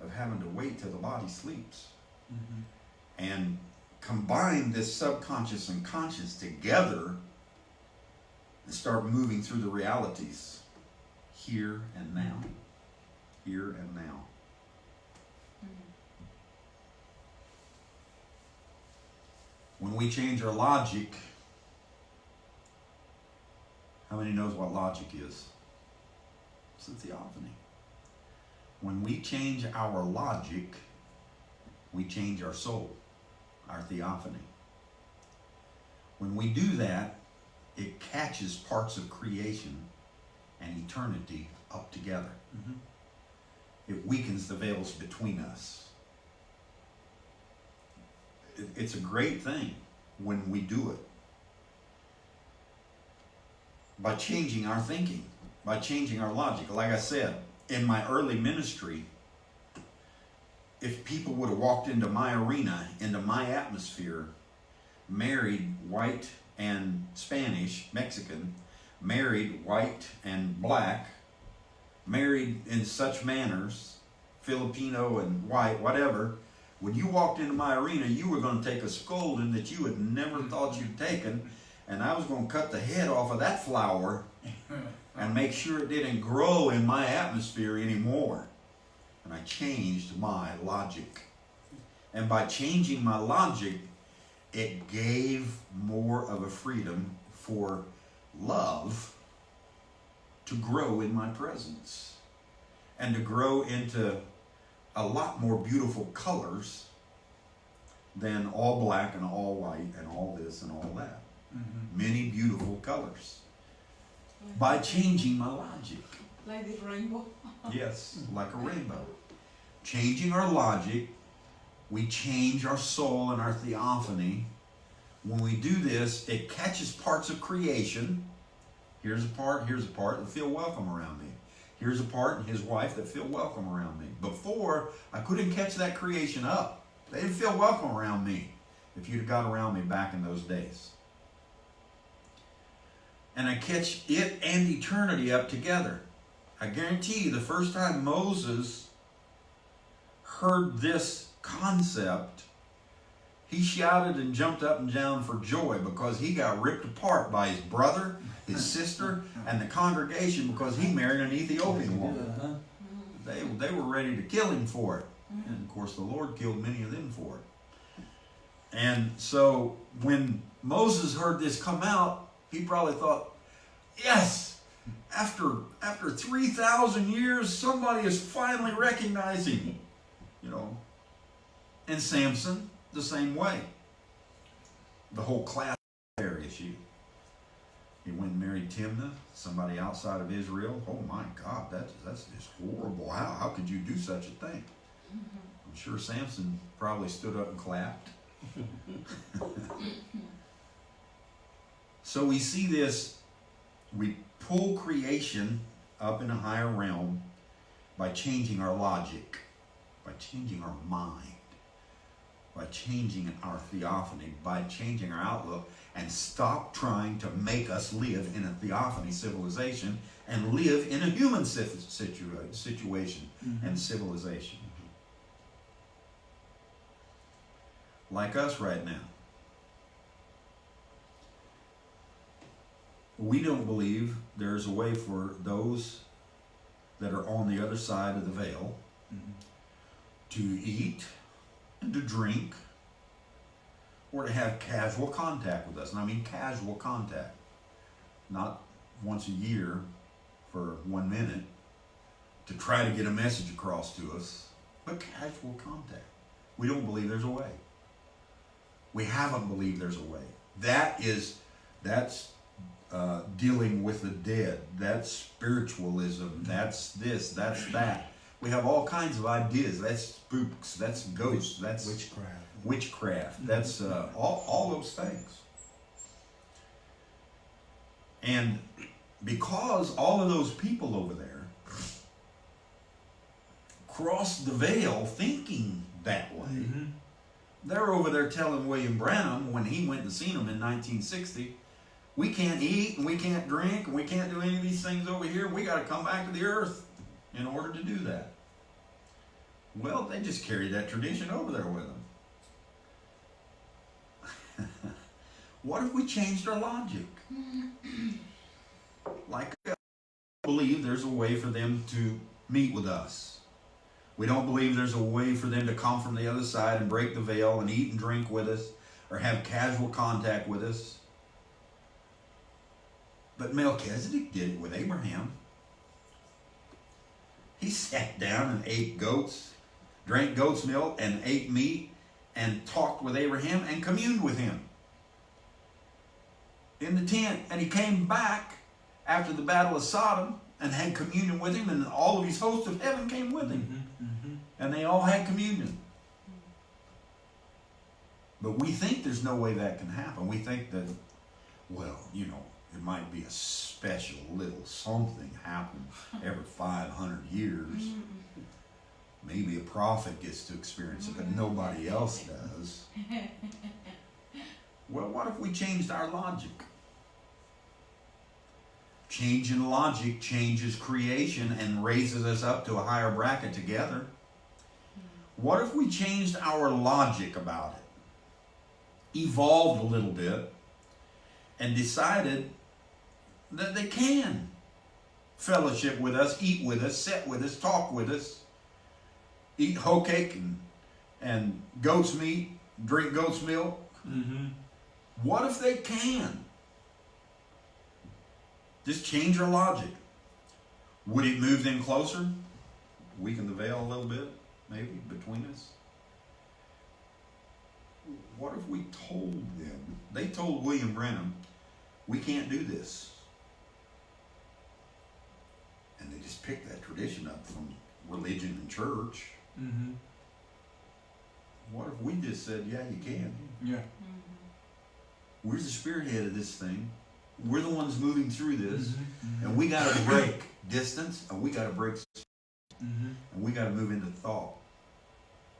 of having to wait till the body sleeps. And combine this subconscious and conscious together and start moving through the realities here and now. Here and now. When we change our logic, how many knows what logic is? It's a theophany. When we change our logic, we change our soul, our theophany. When we do that, it catches parts of creation and eternity up together. It weakens the veils between us. It's a great thing when we do it. By changing our thinking, by changing our logic. Like I said, in my early ministry, if people would have walked into my arena, into my atmosphere, married white and Spanish, Mexican, married white and black, married in such manners, Filipino and white, whatever, when you walked into my arena, you were going to take a scolding that you had never thought you'd taken, and I was going to cut the head off of that flower and make sure it didn't grow in my atmosphere anymore. And I changed my logic. And by changing my logic, it gave more of a freedom for love to grow in my presence and to grow into a lot more beautiful colors than all black and all white and all this and all that. Many beautiful colors. By changing my logic. Like the rainbow. Yes, like a rainbow. Changing our logic, we change our soul and our theophany. When we do this, it catches parts of creation. Here's a part that feel welcome around me. Here's a part and his wife that feel welcome around me. Before, I couldn't catch that creation up. They didn't feel welcome around me if you'd have got around me back in those days. And I catch it and eternity up together. I guarantee you, the first time Moses heard this concept, he shouted and jumped up and down for joy because he got ripped apart by his brother, his sister, and the congregation because he married an Ethiopian woman. They were ready to kill him for it. And of course the Lord killed many of them for it. And so when Moses heard this come out, he probably thought, yes, after 3,000 years, somebody is finally recognizing, you know. And Samson, the same way. The whole class there issue. He went and married Timnah, somebody outside of Israel. Oh my God, that's just horrible. How could you do such a thing? I'm sure Samson probably stood up and clapped. So we see this, we pull creation up in a higher realm by changing our logic, by changing our mind, by changing our theophany, by changing our outlook, and stop trying to make us live in a theophany civilization and live in a human situation and civilization. Like us right now. We don't believe there's a way for those that are on the other side of the veil to eat and to drink or to have casual contact with us. And I mean casual contact. Not once a year for 1 minute to try to get a message across to us, but casual contact. We don't believe there's a way. We haven't believed there's a way. That's dealing with the dead. That's spiritualism. That's this. That's that. We have all kinds of ideas. That's spooks. That's ghosts. That's witchcraft. That's all those things. And because all of those people over there crossed the veil thinking that way, they're over there telling William Branham when he went and seen him in 1960, we can't eat and we can't drink and we can't do any of these things over here. We got to come back to the earth in order to do that. Well, they just carried that tradition over there with them. What if we changed our logic? Like, we believe there's a way for them to meet with us. We don't believe there's a way for them to come from the other side and break the veil and eat and drink with us or have casual contact with us. But Melchizedek did it with Abraham. He sat down and ate goats, drank goat's milk and ate meat and talked with Abraham and communed with him in the tent. And he came back after the battle of Sodom and had communion with him, and all of his hosts of heaven came with him. And they all had communion. But we think there's no way that can happen. We think that, well, you know, it might be a special little something happen every 500 years. Maybe a prophet gets to experience it, but nobody else does. Well, what if we changed our logic? Changing logic changes creation and raises us up to a higher bracket together. What if we changed our logic about it, evolved a little bit, and decided that they can fellowship with us, eat with us, sit with us, talk with us, eat hoe cake and goat's meat, drink goat's milk? What if they can? Just change our logic. Would it move them closer? Weaken the veil a little bit, maybe, between us? What if we told them? They told William Branham, we can't do this. And they just picked that tradition up from religion and church. What if we just said, yeah, you can? Yeah. We're the spearhead of this thing. We're the ones moving through this. And we got to break distance, and we got to break, and we got to move into thought.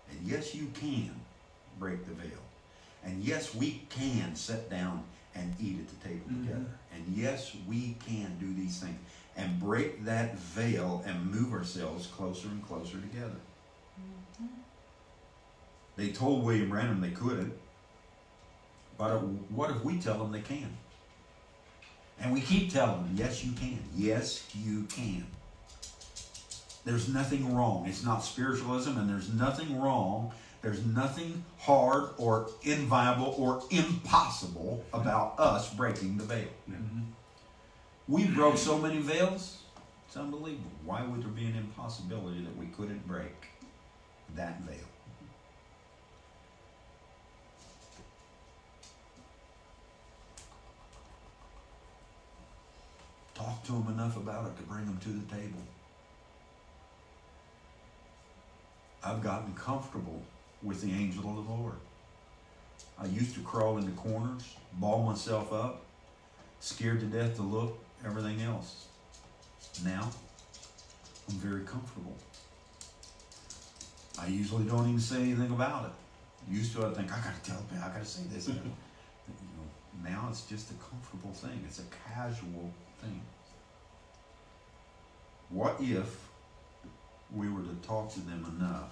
And yes, you can break the veil. And yes, we can sit down and eat at the table together. And yes, we can do these things and break that veil and move ourselves closer and closer together. They told William Branham they couldn't. But what if we tell them they can? And we keep telling them, yes, you can. Yes, you can. There's nothing wrong. It's not spiritualism, and there's nothing wrong. There's nothing hard or inviolable or impossible about us breaking the veil. We broke so many veils, it's unbelievable. Why would there be an impossibility that we couldn't break that veil? Talk to them enough about it to bring them to the table. I've gotten comfortable with the angel of the Lord. I used to crawl into corners, ball myself up, scared to death to look, everything else. Now, I'm very comfortable. I usually don't even say anything about it. Used to, I think, I gotta tell them, I gotta say this. Now it's just a comfortable thing. It's a casual thing. What if we were to talk to them enough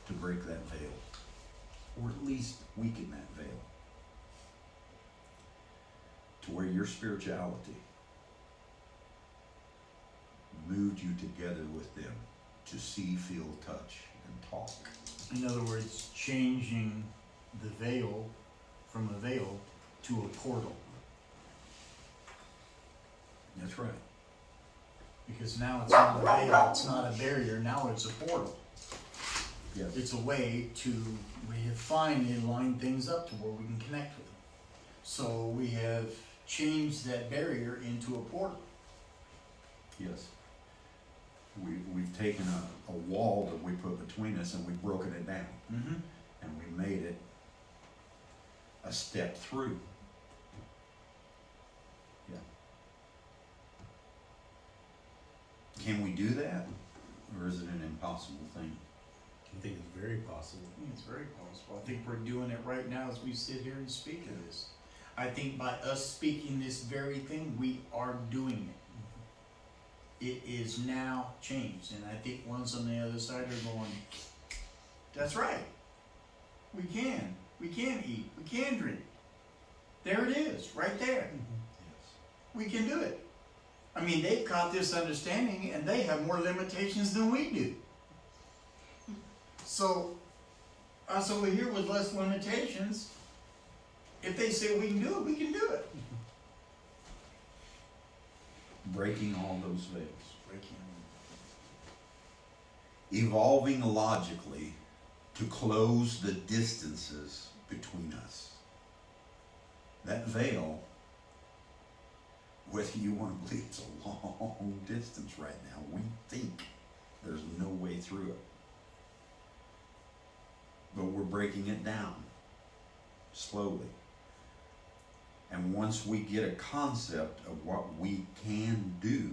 to break that veil, or at least weaken that veil? to where your spirituality moved you together with them to see, feel, touch, and talk. In other words, changing the veil from a veil to a portal. That's right. Because now it's not a veil, it's not a barrier, now it's a portal. Yes. It's a way to, we have finally lined things up to where we can connect with them. So we have changed that barrier into a portal. Yes. We've taken a wall that we put between us and we've broken it down. Mm-hmm. And we made it a step through. Yeah. Can we do that? Or is it an impossible thing? I think it's very possible. I think it's very possible. I think we're doing it right now as we sit here and speak of this. I think by us speaking this very thing, we are doing it. It is now changed. And I think ones on the other side are going, that's right. We can eat, we can drink. There it is, right there. Yes. We can do it. I mean, they've got this understanding and they have more limitations than we do. So, us over here with less limitations, if they say we can do it, we can do it. Breaking all those veils. Evolving logically to close the distances between us. That veil, whether you want to believe it's a long distance right now, we think there's no way through it. But we're breaking it down slowly. And once we get a concept of what we can do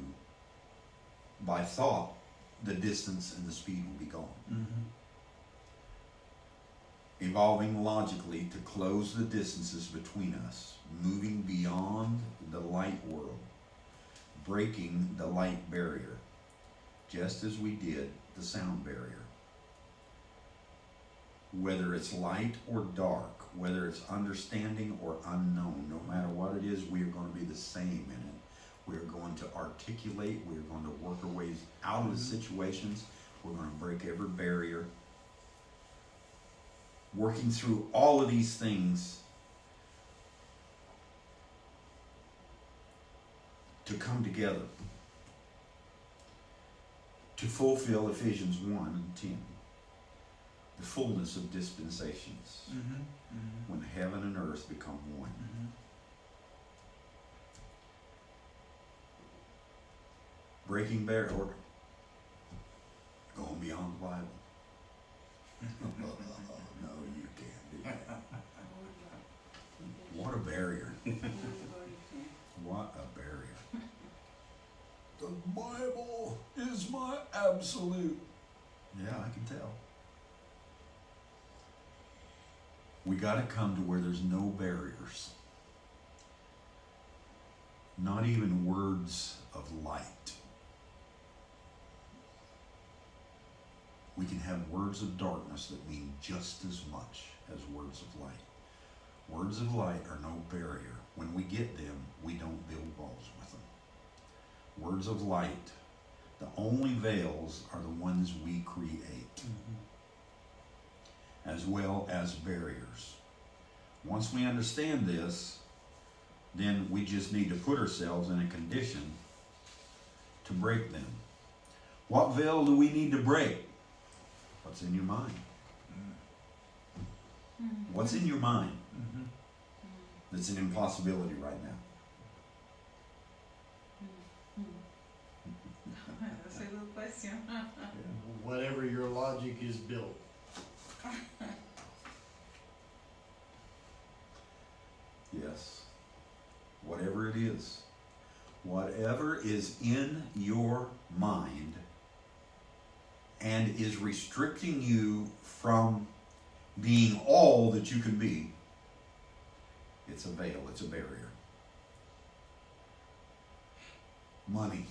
by thought, the distance and the speed will be gone. Mm-hmm. Evolving logically to close the distances between us, moving beyond the light world, breaking the light barrier, just as we did the sound barrier. Whether it's light or dark, whether it's understanding or unknown, no matter what it is, we are going to be the same in it. We're going to articulate, we're going to work our ways out of the situations, we're going to break every barrier. Working through all of these things to come together to fulfill Ephesians 1:10, the fullness of dispensations, Mm-hmm. Mm-hmm. when heaven and earth become one. Mm-hmm. Breaking barrier, or going beyond the Bible. No, you can't do that. What a barrier. What a barrier. The Bible is my absolute. Yeah, I can tell. We got to come to where there's no barriers. Not even words of light. We can have words of darkness that mean just as much as words of light. Words of light are no barrier. When we get them, we don't build walls with them. Words of light, the only veils are the ones we create, as well as barriers. Once we understand this, then we just need to put ourselves in a condition to break them. What veil do we need to break? What's in your mind? What's in your mind Mm-hmm. that's an impossibility right now? That's a good question. Whatever your logic is built. Yes. Whatever it is. Whatever is in your mind and is restricting you from being all that you can be, it's a veil, it's a barrier. Money.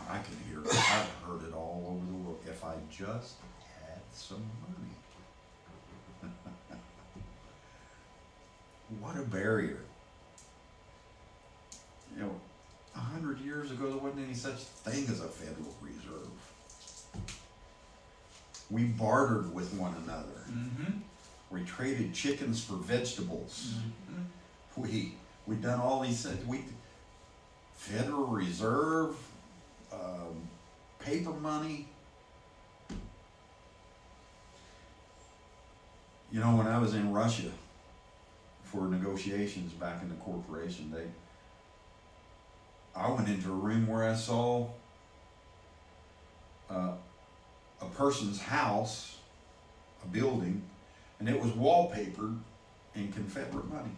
I can hear it. I've heard it all over the world. If I just had some money. What a barrier. You know, 100 years ago, there wasn't any such thing as a Federal Reserve. We bartered with one another. Mm-hmm. We traded chickens for vegetables. Mm-hmm. We done all these things. Federal Reserve, paper money. You know, when I was in Russia for negotiations back in the corporation, I went into a room where I saw a person's house, a building, and it was wallpapered in Confederate money.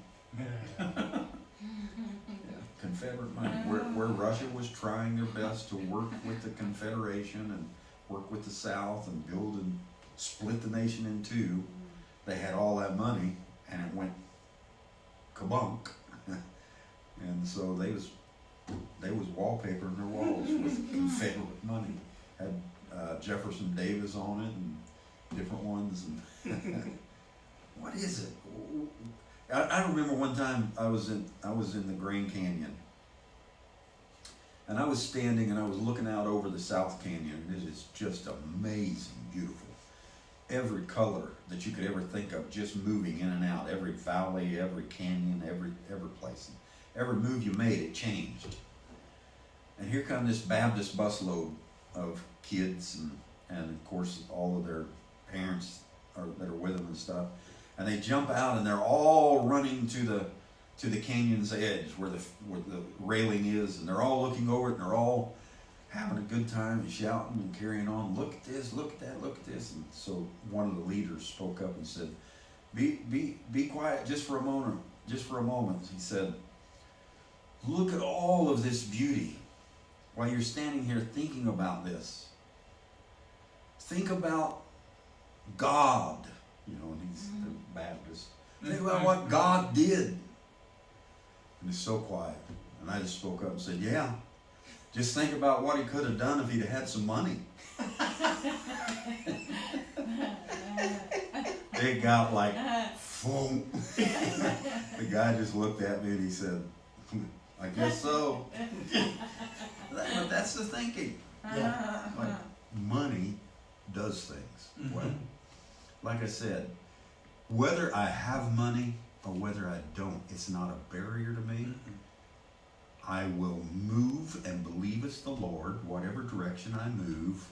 Confederate money, where Russia was trying their best to work with the Confederation and work with the South and build and split the nation in two. They had all that money, and it went kabunk. And so they was wallpapering their walls with Confederate money. Had Jefferson Davis on it and different ones. And what is it? I remember one time I was in the Grand Canyon, and I was standing and I was looking out over the South Canyon. It is just amazing, beautiful. Every color that you could ever think of, just moving in and out. Every valley, every canyon, every place. Every move you made, it changed. And here come this Baptist busload of kids, and of course all of their parents that are with them and stuff. And they jump out, and they're all running to the canyon's edge where the railing is, and they're all looking over it, and they're all having a good time and shouting and carrying on. Look at this, look at that, look at this. And so one of the leaders spoke up and said, "Be quiet just for a moment. Just for a moment." He said, "Look at all of this beauty while you're standing here thinking about this. Think about God." You know, and he's the Baptist. Think about what God did. And it's so quiet. And I just spoke up and said, "Yeah, just think about what he could have done if he'd had some money." It got like, boom. The guy just looked at me and he said, "I guess so." But that's the thinking. Yeah. Like, money does things. Well, like I said, whether I have money or whether I don't, it's not a barrier to me. I will move and believe it's the Lord, whatever direction I move.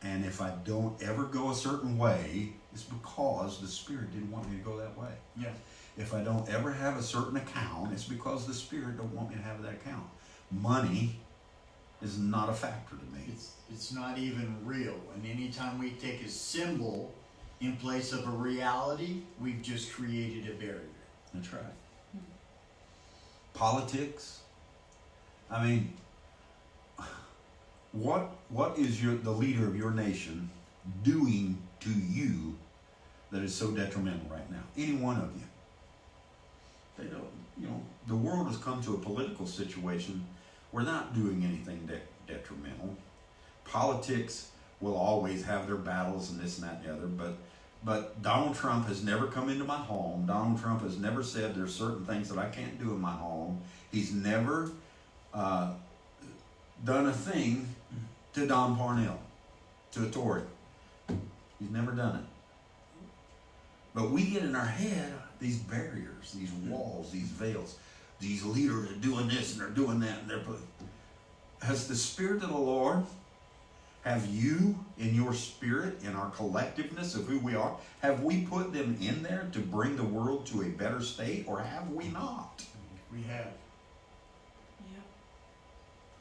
And if I don't ever go a certain way, it's because the Spirit didn't want me to go that way. Yeah. If I don't ever have a certain account, it's because the Spirit don't want me to have that account. Money is not a factor to me. It's not even real. And anytime we take a symbol in place of a reality, we've just created a barrier. That's right. Politics. I mean, what is the leader of your nation doing to you that is so detrimental right now? Any one of you. They don't. You know, the world has come to a political situation. We're not doing anything detrimental. Politics will always have their battles and this and that and the other, but Donald Trump has never come into my home. Donald Trump has never said there's certain things that I can't do in my home. He's never done a thing to Don Parnell, to a Tory. He's never done it. But we get in our head these barriers, these walls, these veils. These leaders are doing this and they're doing that, and they're putting. Has the Spirit of the Lord, have you in your spirit, in our collectiveness of who we are, have we put them in there to bring the world to a better state, or have we not? We have. Yeah.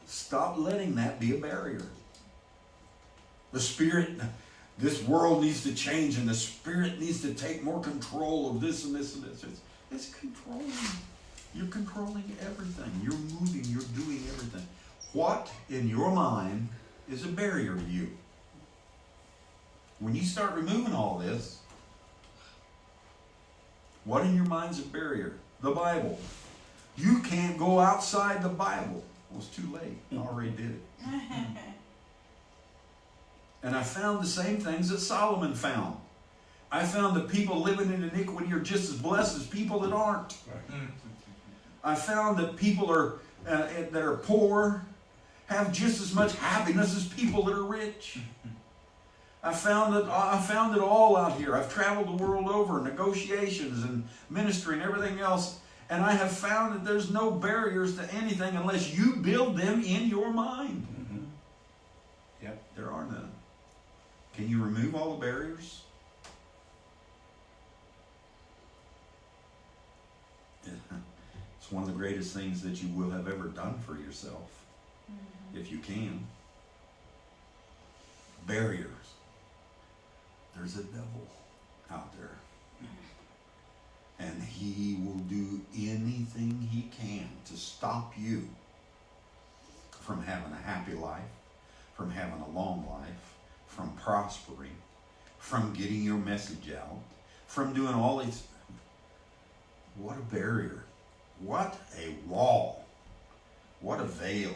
Stop letting that be a barrier. The Spirit, this world needs to change, and the Spirit needs to take more control of this and this and this. It's controlling. You're controlling everything. You're moving. You're doing everything. What in your mind is a barrier to you? When you start removing all this, what in your mind is a barrier? The Bible. You can't go outside the Bible. Well, it's too late. I already did it. And I found the same things that Solomon found. I found that people living in iniquity are just as blessed as people that aren't. I found that people that are poor have just as much happiness as people that are rich. I found it all out here. I've traveled the world over, negotiations and ministry and everything else, and I have found that there's no barriers to anything unless you build them in your mind. Mm-hmm. Yep. There are none. Can you remove all the barriers? It's one of the greatest things that you will have ever done for yourself, if you can. Barriers. There's a devil out there. And he will do anything he can to stop you from having a happy life, from having a long life, from prospering, from getting your message out, from doing all these. What a barrier. What a wall. What a veil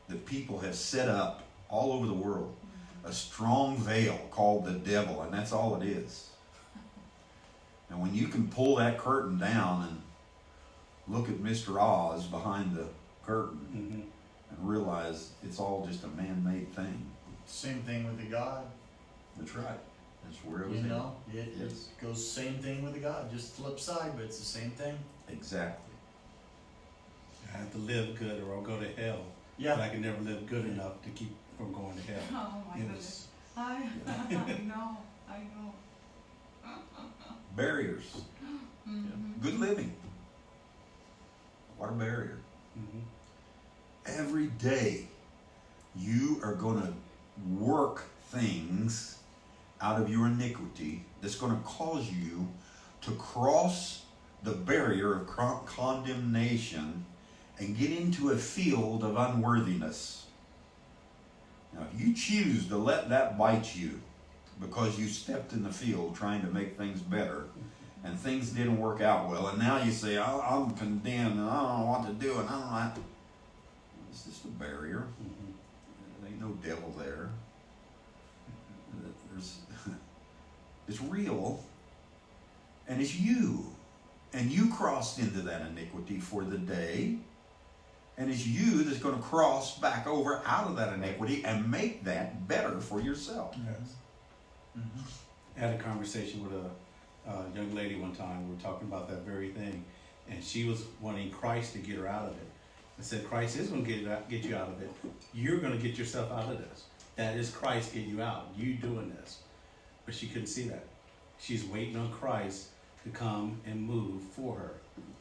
that people have set up all over the world. A strong veil called the devil, and that's all it is. And when you can pull that curtain down and look at Mr. Oz behind the curtain and realize it's all just a man-made thing. Same thing with the God. That's right. That's where it was. You know, it Yes. goes same thing with the God, just flip side, but it's the same thing. Exactly. I have to live good or I'll go to hell. Yeah. But I can never live good enough to keep from going to hell. Oh my goodness. I know. Barriers. Good living. What a barrier. Every day you are going to work things out of your iniquity that's going to cause you to cross the barrier of condemnation and get into a field of unworthiness. Now, if you choose to let that bite you because you stepped in the field trying to make things better and things didn't work out well, and now you say, I'm condemned and I don't know what to do, and I don't know. It's just a barrier. There ain't no devil there. It's real, and it's you. And you crossed into that iniquity for the day, and it's you that's going to cross back over out of that iniquity and make that better for yourself. Yes. I had a conversation with a young lady one time. We were talking about that very thing, and she was wanting Christ to get her out of it. I said, Christ is going to get you out of it. You're going to get yourself out of this. That is Christ getting you out. You doing this. But she couldn't see that. She's waiting on Christ to come and move for her.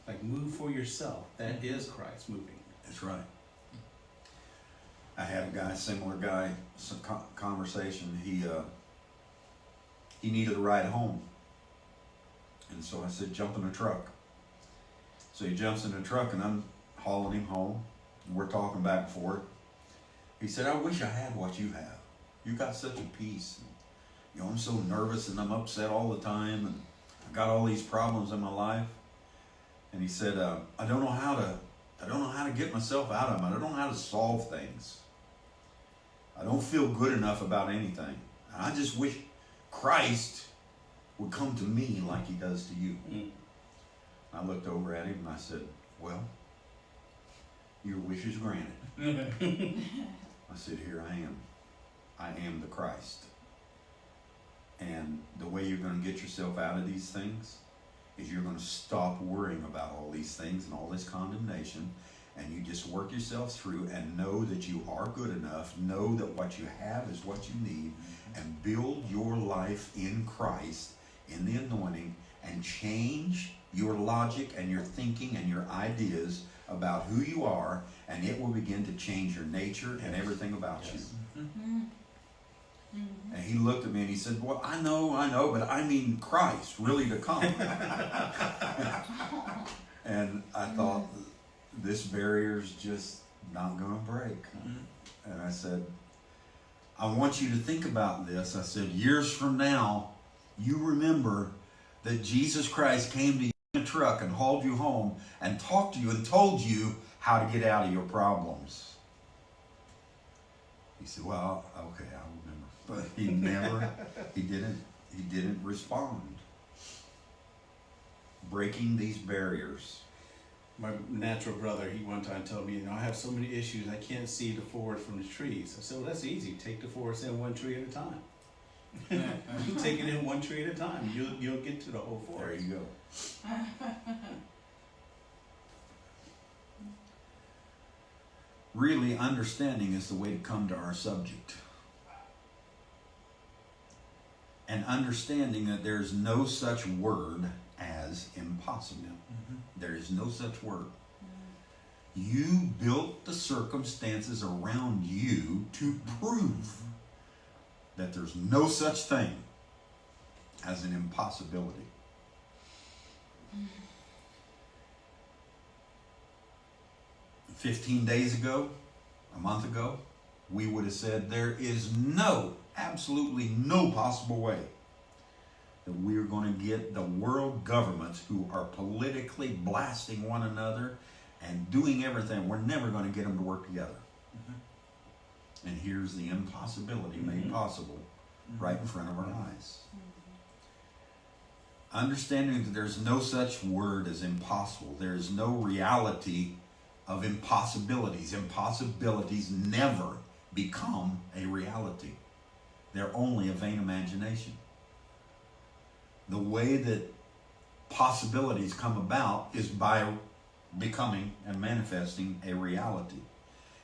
Like, move for yourself. That is Christ moving. That's right. I had a guy, similar guy, some conversation. He needed a ride home. And so I said, jump in the truck. So he jumps in the truck and I'm hauling him home. And we're talking back and forth. He said, I wish I had what you have. You got such a peace. You know, I'm so nervous and I'm upset all the time and I got all these problems in my life. And he said, I don't know how to get myself out of them. I don't know how to solve things. I don't feel good enough about anything. I just wish Christ would come to me like he does to you. I looked over at him and I said, well, your wish is granted. I said, here I am. I am the Christ. And the way you're going to get yourself out of these things is you're going to stop worrying about all these things and all this condemnation, and you just work yourself through and know that you are good enough, know that what you have is what you need, and build your life in Christ, in the anointing, and change your logic and your thinking and your ideas about who you are, and it will begin to change your nature and everything about you. And he looked at me and he said, well, I know, but I mean Christ really to come. And I thought, this barrier's just not going to break. And I said, I want you to think about this. I said, years from now, you remember that Jesus Christ came to you in a truck and hauled you home and talked to you and told you how to get out of your problems. He said, well, okay, I'll remember. But he didn't. he didn't respond. Breaking these barriers. My natural brother, he one time told me, I have so many issues, I can't see the forest from the trees. I said, well, that's easy. Take the forest in one tree at a time. You take it in one tree at a time. You'll get to the whole There forest. you go. Really, understanding is the way to come to our subject. And understanding that there's no such word as impossible. There is no such word. You built the circumstances around you to prove that there's no such thing as an impossibility. 15 days ago, a month ago, we would have said there is absolutely no possible way that we are going to get the world governments who are politically blasting one another and doing everything. We're never going to get them to work together. And here's the impossibility made possible right in front of our eyes. Understanding that there's no such word as impossible. There is no reality of impossibilities. Impossibilities never become a reality. They're only a vain imagination. The way that possibilities come about is by becoming and manifesting a reality.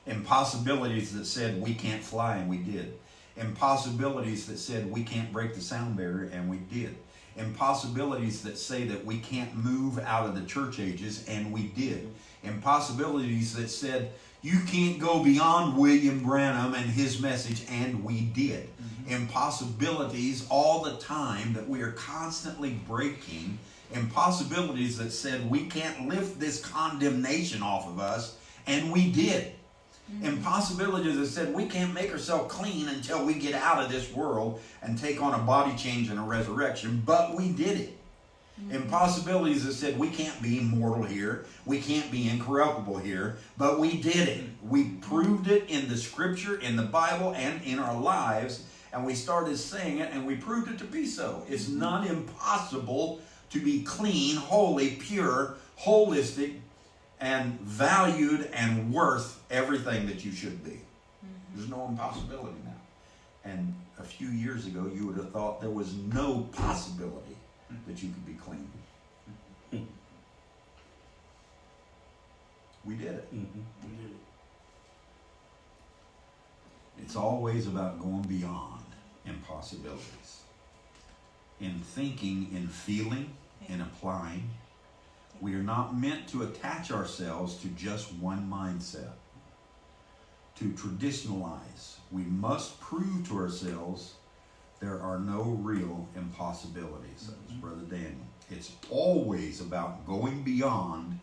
Impossibilities that said we can't fly, and we did. Impossibilities that said we can't break the sound barrier, and we did. Impossibilities that say that we can't move out of the church ages, and we did. Impossibilities that said you can't go beyond William Branham and his message, and we did. Impossibilities all the time that we are constantly breaking. Impossibilities that said we can't lift this condemnation off of us, and we did. Impossibilities that said we can't make ourselves clean until we get out of this world and take on a body change and a resurrection, but we did it. Impossibilities that said we can't be immortal here, we can't be incorruptible here, but we did it. We proved it in the scripture, in the Bible, and in our lives, and we started saying it, and we proved it to be so. It's not impossible to be clean, holy, pure, holistic, and valued and worth everything that you should be. There's no impossibility now. And a few years ago, you would have thought there was no possibility that you could be clean. We did it. We did it. It's always about going beyond impossibilities. In thinking, in feeling, in applying. We are not meant to attach ourselves to just one mindset, to traditionalize. We must prove to ourselves there are no real impossibilities. That was Brother Daniel. It's always about going beyond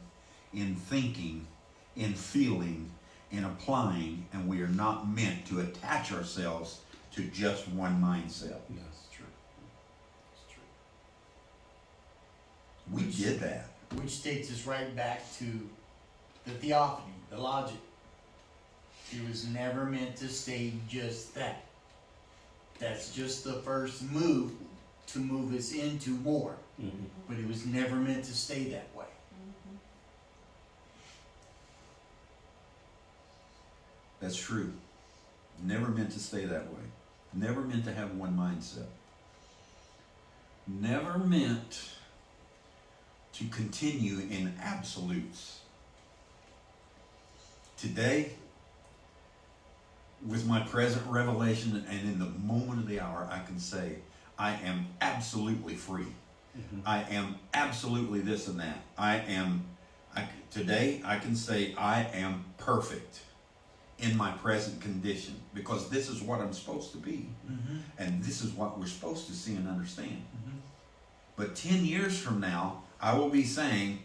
in thinking, in feeling, in applying, and we are not meant to attach ourselves to just one mindset. That's true. That's true. We did that. Which takes us right back to the theophany, the logic. It was never meant to stay just that. That's just the first move to move us into more. But it was never meant to stay that way. That's true. Never meant to stay that way. Never meant to have one mindset. Never meant to continue in absolutes. Today, with my present revelation and in the moment of the hour, I can say, I am absolutely free. I am absolutely this and that. Today, I can say I am perfect in my present condition because this is what I'm supposed to be. And this is what we're supposed to see and understand. But 10 years from now, I will be saying,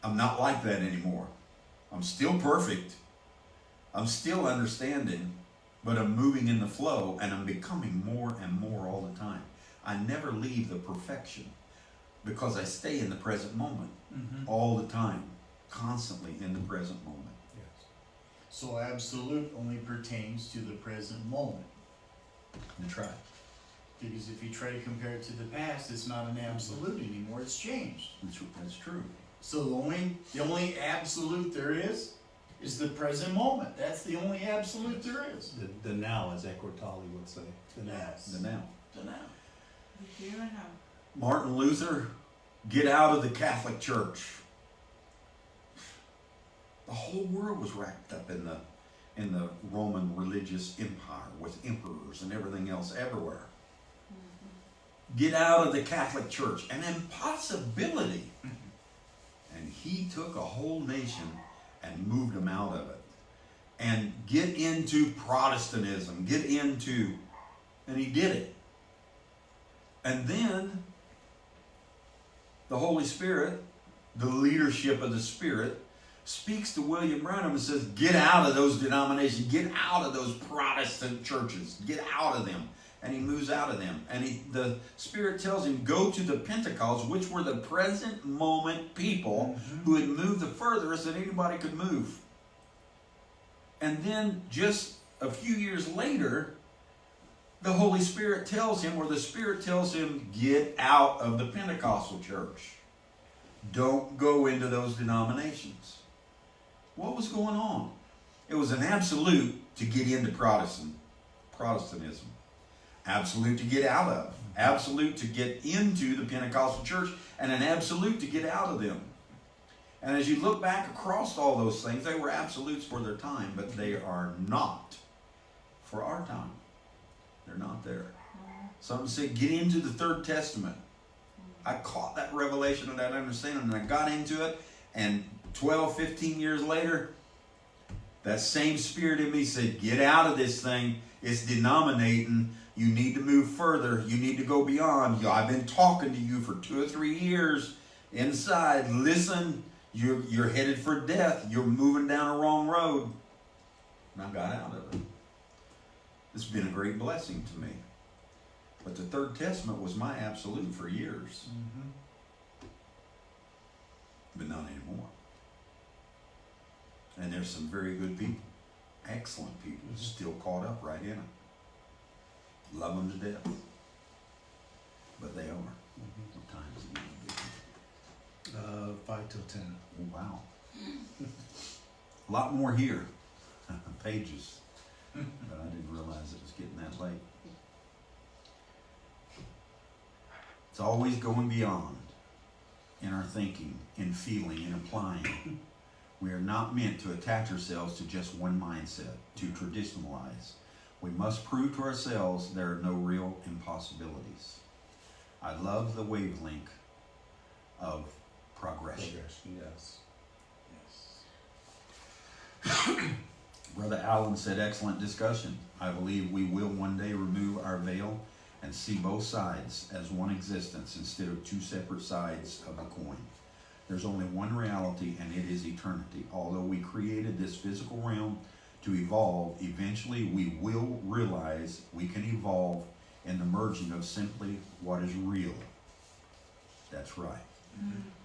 I'm not like that anymore. I'm still perfect. I'm still understanding, but I'm moving in the flow and I'm becoming more and more all the time. I never leave the perfection because I stay in the present moment all the time, constantly in the present moment. Yes. So absolute only pertains to the present moment. That's right. Because if you try to compare it to the past, it's not an absolute anymore, it's changed. That's true. So the only absolute there is the present moment. That's the only absolute there is. The now, as Eckhart Tolle would say. The now. Yes. The now. The now. The here and now. Martin Luther, get out of the Catholic Church. The whole world was wrapped up in the Roman religious empire with emperors and everything else everywhere. Get out of the Catholic Church, an impossibility. And he took a whole nation and moved them out of it. And get into Protestantism, and he did it. And then the Holy Spirit, the leadership of the Spirit, speaks to William Branham and says, get out of those denominations, get out of those Protestant churches, get out of them. And he moves out of them. And the Spirit tells him, go to the Pentecostals, which were the present moment people who had moved the furthest that anybody could move. And then just a few years later, the Holy Spirit tells him, or the Spirit tells him, get out of the Pentecostal church. Don't go into those denominations. What was going on? It was an absolute to get into Protestantism. Absolute to get out of. Absolute to get into the Pentecostal church, and an absolute to get out of them. And as you look back across all those things, they were absolutes for their time, but they are not for our time. They're not there. Some say, get into the Third Testament. I caught that revelation and that understanding, and I got into it, and 12, 15 years later, that same Spirit in me said, get out of this thing. It's denominating. You need to move further. You need to go beyond. I've been talking to you for 2 or 3 years inside. Listen, you're headed for death. You're moving down a wrong road. And I got out of it. It's been a great blessing to me. But the Third Testament was my absolute for years. But not anymore. And there's some very good people, excellent people, still caught up right in it. Love them to death. But they are. What time is it gonna be? 5 till 10. Oh, wow. A lot more here. Pages. But I didn't realize it was getting that late. It's always going beyond in our thinking, in feeling, in applying. We are not meant to attach ourselves to just one mindset, to traditionalize. We must prove to ourselves there are no real impossibilities. I love the wavelength of progression. Yes. Brother Allen said, excellent discussion. I believe we will one day remove our veil and see both sides as one existence instead of two separate sides of the coin. There's only one reality, and it is eternity. Although we created this physical realm to evolve, eventually we will realize we can evolve in the merging of simply what is real. That's right.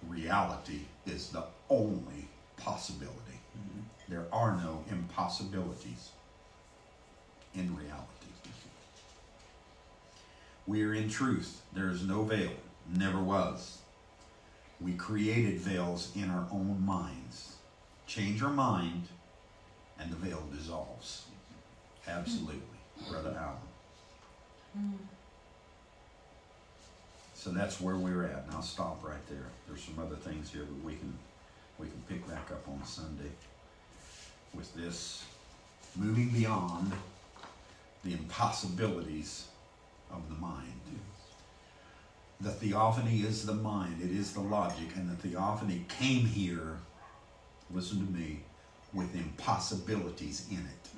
Reality is the only possibility. There are no impossibilities in reality. We are in truth. There is no veil. Never was. We created veils in our own minds. Change our mind, and the veil dissolves. Absolutely, Brother Allen. So that's where we're at. And I'll stop right there. There's some other things here that we can pick back up on Sunday with this moving beyond the impossibilities of the mind. The theophany is the mind, it is the logic, and the theophany came here, listen to me, with impossibilities in it.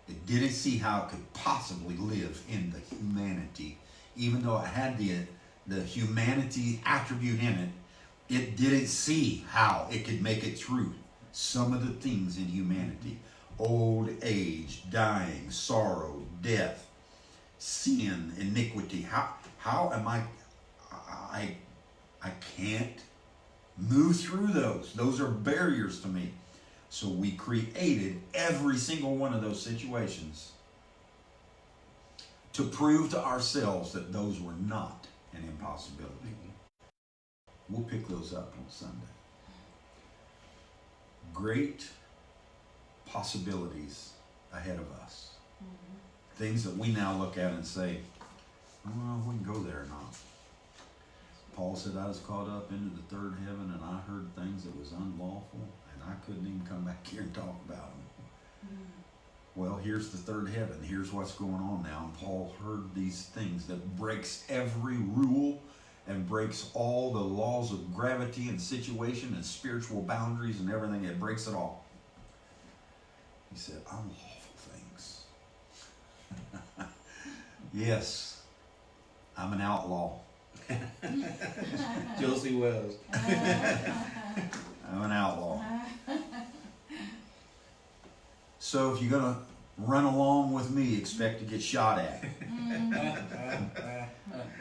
It didn't see how it could possibly live in the humanity. Even though it had the humanity attribute in it, it didn't see how it could make it through some of the things in humanity. Old age, dying, sorrow, death, sin, iniquity. How am I can't move through those. Those are barriers to me. So we created every single one of those situations to prove to ourselves that those were not an impossibility. We'll pick those up on Sunday. Great possibilities ahead of us. Things that we now look at and say, well, I wouldn't go there or not. Paul said, I was caught up into the third heaven and I heard things that was unlawful and I couldn't even come back here and talk about them. Well, here's the third heaven. Here's what's going on now. And Paul heard these things that breaks every rule and breaks all the laws of gravity and situation and spiritual boundaries and everything. It breaks it all. He said, unlawful things. Yes, I'm an outlaw. Josie Wells. I'm an outlaw. So if you're going to run along with me, expect to get shot at.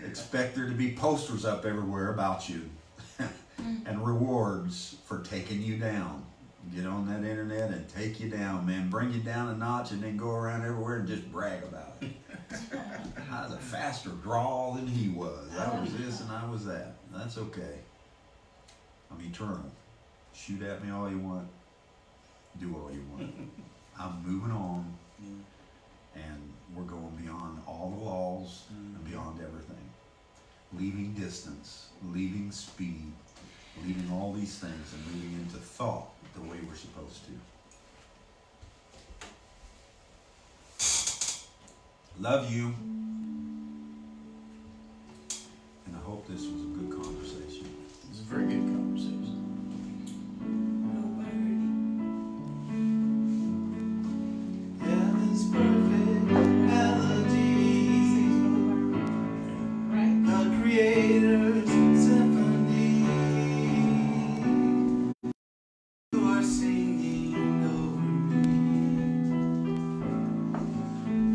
Expect there to be posters up everywhere about you and rewards for taking you down. Get on that internet and take you down, man. Bring you down a notch and then go around everywhere and just brag about it. I was a faster draw than he was. I was this and I was that. That's okay. I'm eternal. Shoot at me all you want. Do all you want. I'm moving on. And we're going beyond all the laws and beyond everything. Leaving distance, leaving speed, leaving all these things and moving into thought the way we're supposed to. Love you. And I hope this was a good conversation. It's a very good conversation. Heaven's perfect melodies, the Creator's symphony. You are singing over me,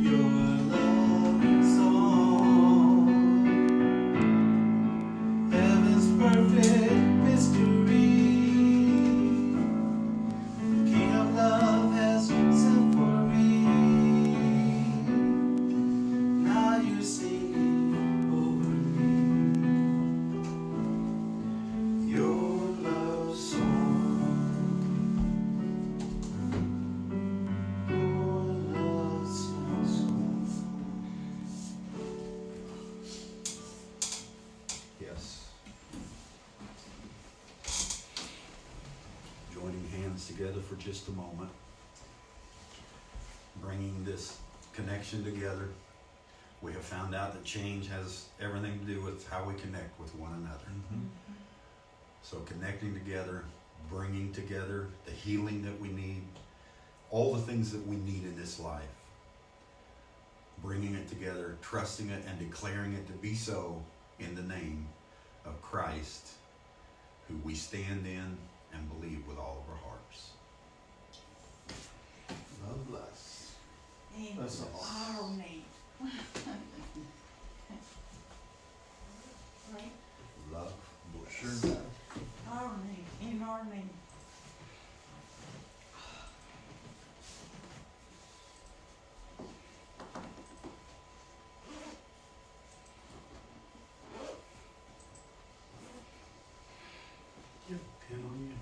your love song. Heaven's perfect mystery, the King of love has sent for me. Now you're singing over me, your love song. Your love song. Yes. Joining hands together for just a moment. Bringing this connection together. We have found out that change has everything to do with how we connect with one another. So connecting together, bringing together the healing that we need, all the things that we need in this life. Bringing it together, trusting it, and declaring it to be so in the name of Christ, who we stand in and believe with all of our hearts. Love bless. In That's all. our name. Right? Love, bless. Sure. Our name. In our name. You have a pen on you?